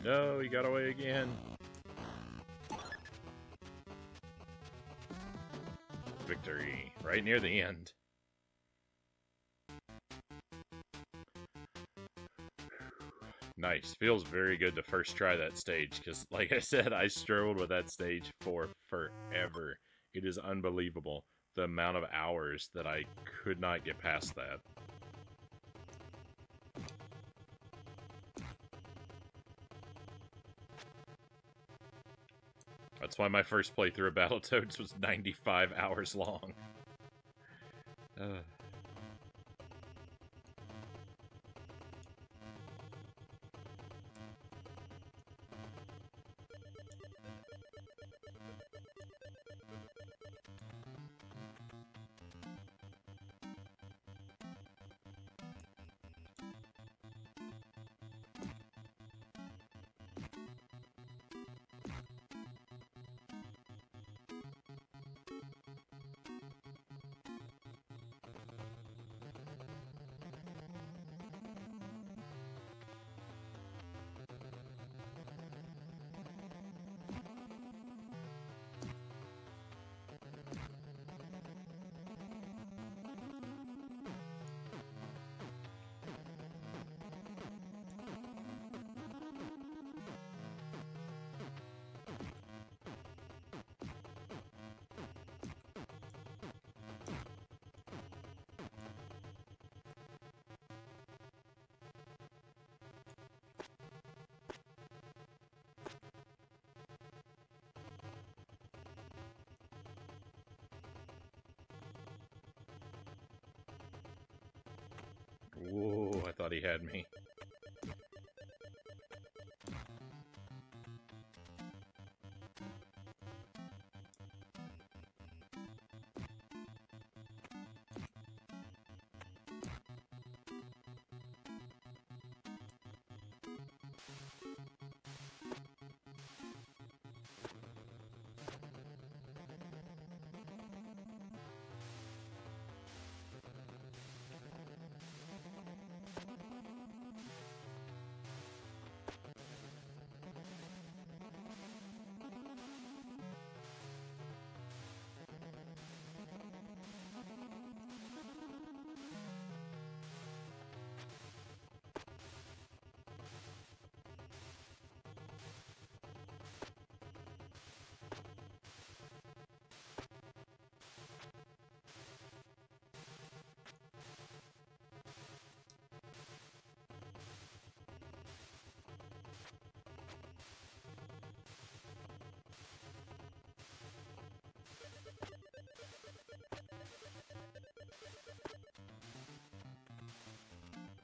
No, he got away again. Victory. Right near the end. Nice. Feels very good to first try that stage, because, like I said, I struggled with that stage for forever. It is unbelievable, the amount of hours that I could not get past that. That's why my first playthrough of Battletoads was 95 hours long. Whoa, I thought he had me.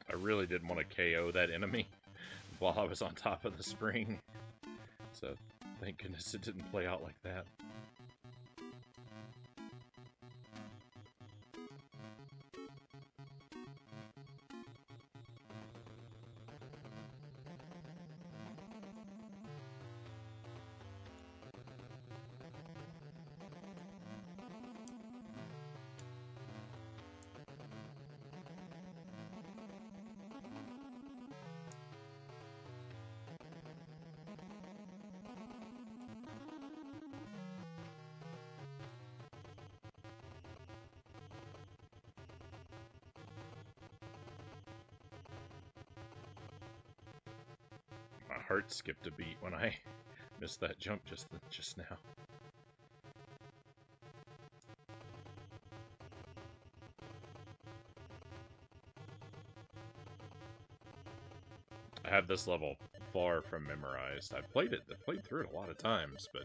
I really didn't want to KO that enemy while I was on top of the spring. So, thank goodness it didn't play out like that. My heart skipped a beat when I missed that jump just now. I have this level far from memorized. I played through it a lot of times, but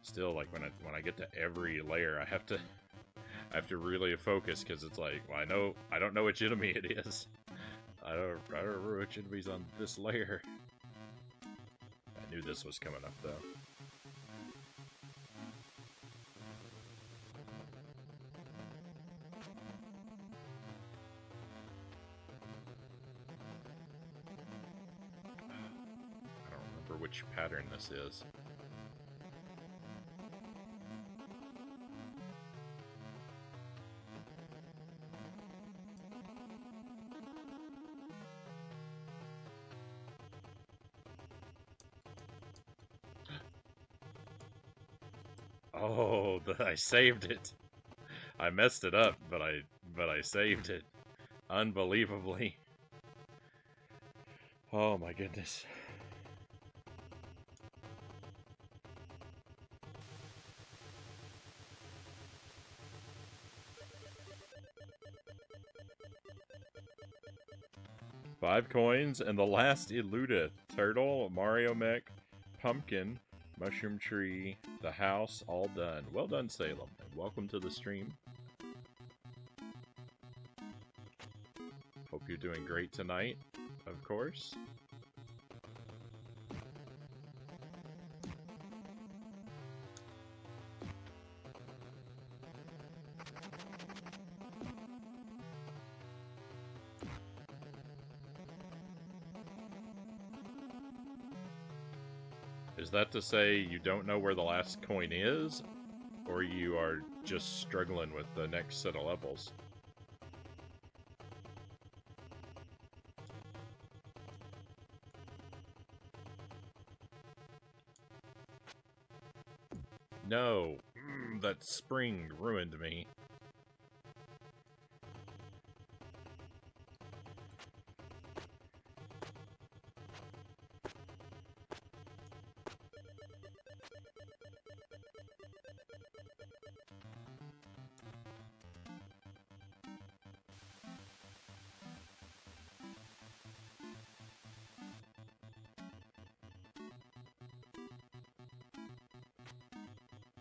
still, like when I get to every layer, I have to really focus because it's like, well, I don't know which enemy it is. I don't remember which enemy's on this layer. I knew this was coming up though. Which pattern this is. Oh, I saved it. I messed it up, but I saved it. Unbelievably. Oh my goodness. Five coins, and the last eludeth. Turtle, Mario Mech, Pumpkin, Mushroom Tree, the house, all done. Well done, Salem, and welcome to the stream. Hope you're doing great tonight, of course. Is that to say you don't know where the last coin is, or you are just struggling with the next set of levels? No, that spring ruined me.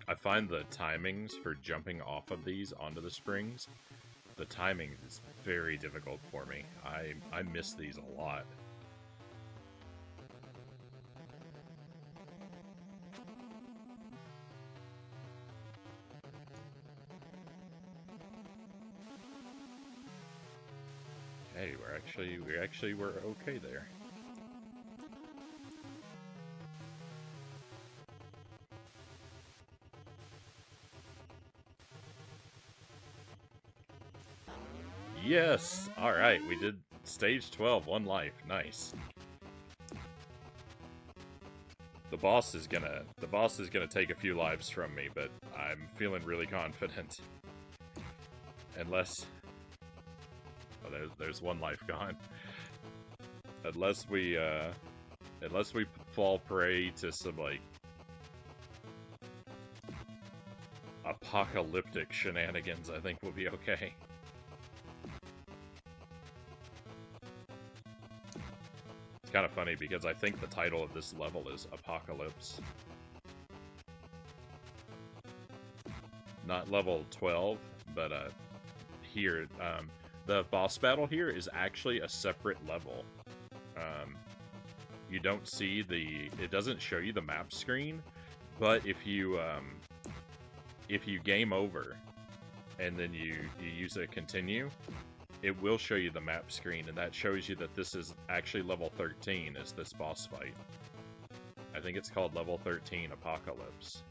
I find the timings for jumping off of these onto the springs, the timing is very difficult for me. I miss these a lot. Hey, we actually were okay there. Yes! Alright, we did stage 12, 1 life. Nice. The boss is gonna take a few lives from me, but I'm feeling really confident. Unless... Oh, there's 1 life gone. Unless we fall prey to some, like, apocalyptic shenanigans, I think we'll be okay. It's kind of funny because I think the title of this level is Apocalypse. Not level 12, but here, the boss battle here is actually a separate level. You don't see it doesn't show you the map screen, but if you game over and then you use a continue, it will show you the map screen, and that shows you that this is actually level 13 is this boss fight. I think it's called level 13 Apocalypse.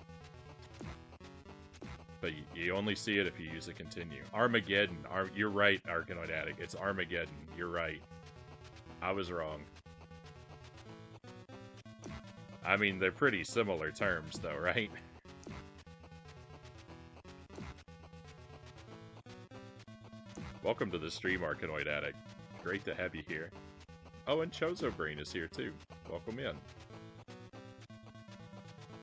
But you only see it if you use a continue. Armageddon. You're right, Arkanoid Addict. It's Armageddon. You're right. I was wrong. I mean, they're pretty similar terms, though, right? Welcome to the stream, Arkanoid Addict. Great to have you here. Oh, and Chozobrain is here, too. Welcome in.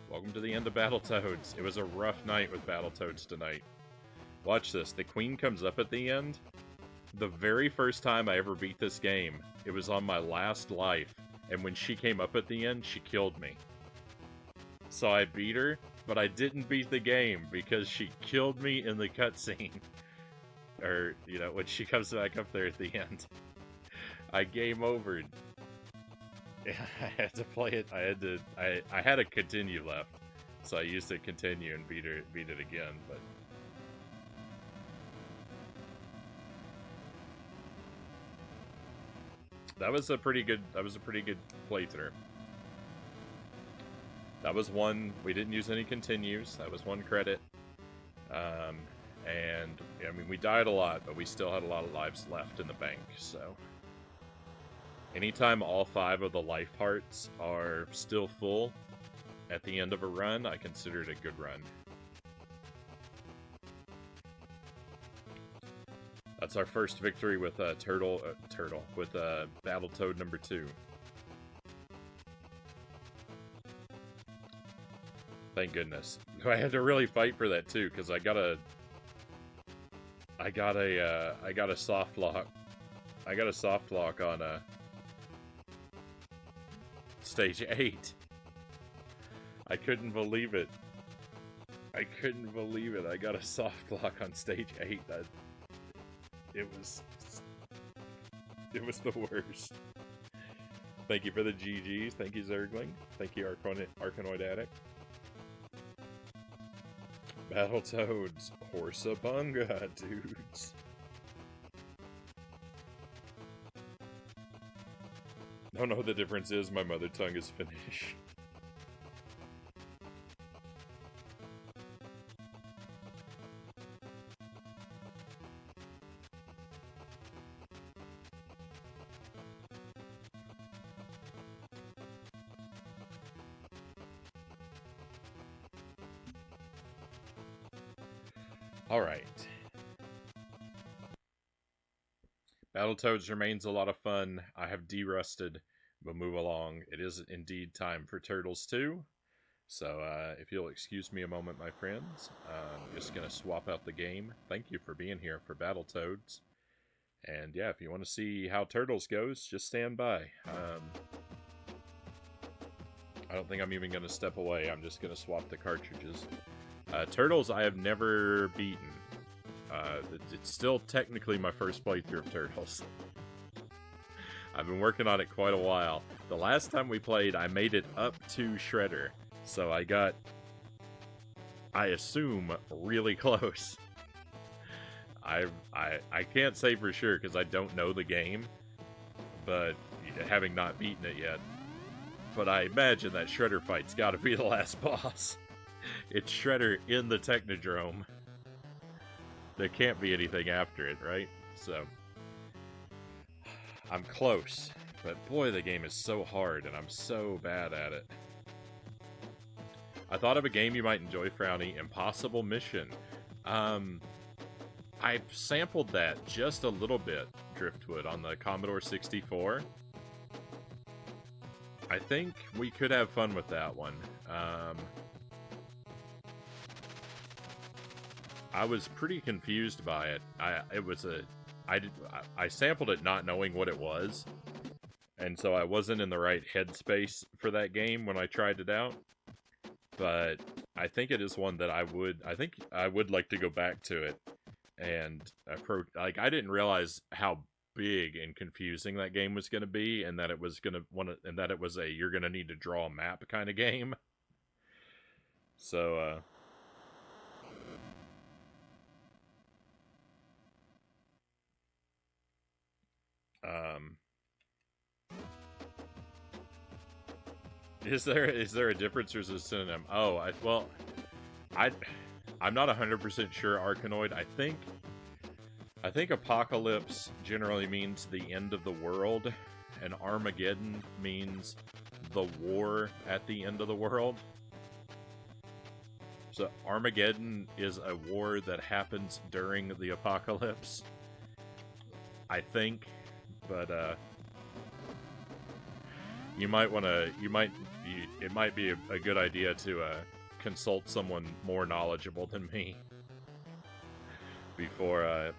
Welcome to the end of Battletoads. It was a rough night with Battletoads tonight. Watch this. The queen comes up at the end, The very first time I ever beat this game, it was on my last life, and when she came up at the end, she killed me. So I beat her, but I didn't beat the game because she killed me in the cutscene. Or, you know, when she comes back up there at the end. I game overed. I had to play it. I had a continue left, so I used to continue and beat it again. But that was a pretty good playthrough. That was one. We didn't use any continues. That was one credit. And I mean, we died a lot, but we still had a lot of lives left in the bank. So anytime all 5 of the life hearts are still full at the end of a run, I consider it a good run. That's our first victory with Turtle with Battletoad number 2. Thank goodness. I had to really fight for that too, because I got a soft lock. I got a soft lock on stage 8. I couldn't believe it. I got a soft lock on stage 8. It was the worst. Thank you for the GGs. Thank you, Zergling. Thank you, Arkanoid Addict. Battletoads. Horsabunga, dudes. Don't know what the difference is. My mother tongue is Finnish. Alright. Battletoads remains a lot of fun. I have derusted. We'll move along. It is indeed time for Turtles 2. So, if you'll excuse me a moment, my friends, I'm just going to swap out the game. Thank you for being here for Battletoads. And yeah, if you want to see how Turtles goes, just stand by. I don't think I'm even going to step away. I'm just going to swap the cartridges. Turtles, I have never beaten. It's still technically my first playthrough of Turtles. I've been working on it quite a while. The last time we played, I made it up to Shredder. So I got, I assume, really close. I can't say for sure because I don't know the game, but having not beaten it yet. But I imagine that Shredder fight's got to be the last boss. It's Shredder in the Technodrome. There can't be anything after it, right? So, I'm close. But boy, the game is so hard, and I'm so bad at it. I thought of a game you might enjoy, Frownie. Impossible Mission. I sampled that just a little bit, Driftwood, on the Commodore 64. I think we could have fun with that one. I was pretty confused by it. I sampled it not knowing what it was, and so I wasn't in the right headspace for that game when I tried it out. But I think it is one that I would like to go back to it and approach. Like, I didn't realize how big and confusing that game was going to be, and that it was you're going to need to draw a map kind of game. So is there a difference or is it a synonym? Oh, I'm not 100% sure, Arkanoid. I think apocalypse generally means the end of the world, and Armageddon means the war at the end of the world. So Armageddon is a war that happens during the apocalypse, I think, but it might be a good idea to consult someone more knowledgeable than me before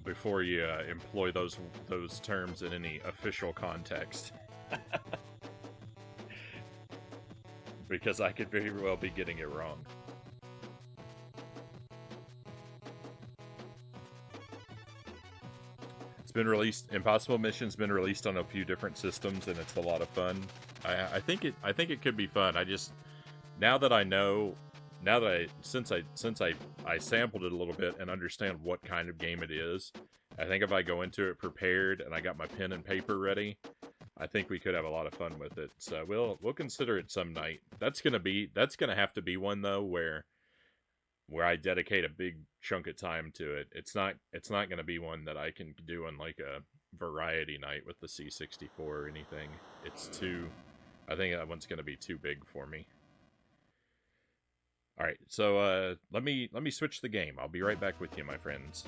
before you employ those terms in any official context. Because I could very well be getting it wrong. It's been released. Impossible Mission's been released on a few different systems, and it's a lot of fun. I think it could be fun. I just now that I know, since I sampled it a little bit and understand what kind of game it is, I think if I go into it prepared and I got my pen and paper ready, I think we could have a lot of fun with it. So we'll consider it some night. That's gonna have to be one though where I dedicate a big chunk of time to it. It's not going to be one that I can do on like a variety night with the C64 or anything. I think that one's going to be too big for me. All right, so let me switch the game. I'll be right back with you, my friends.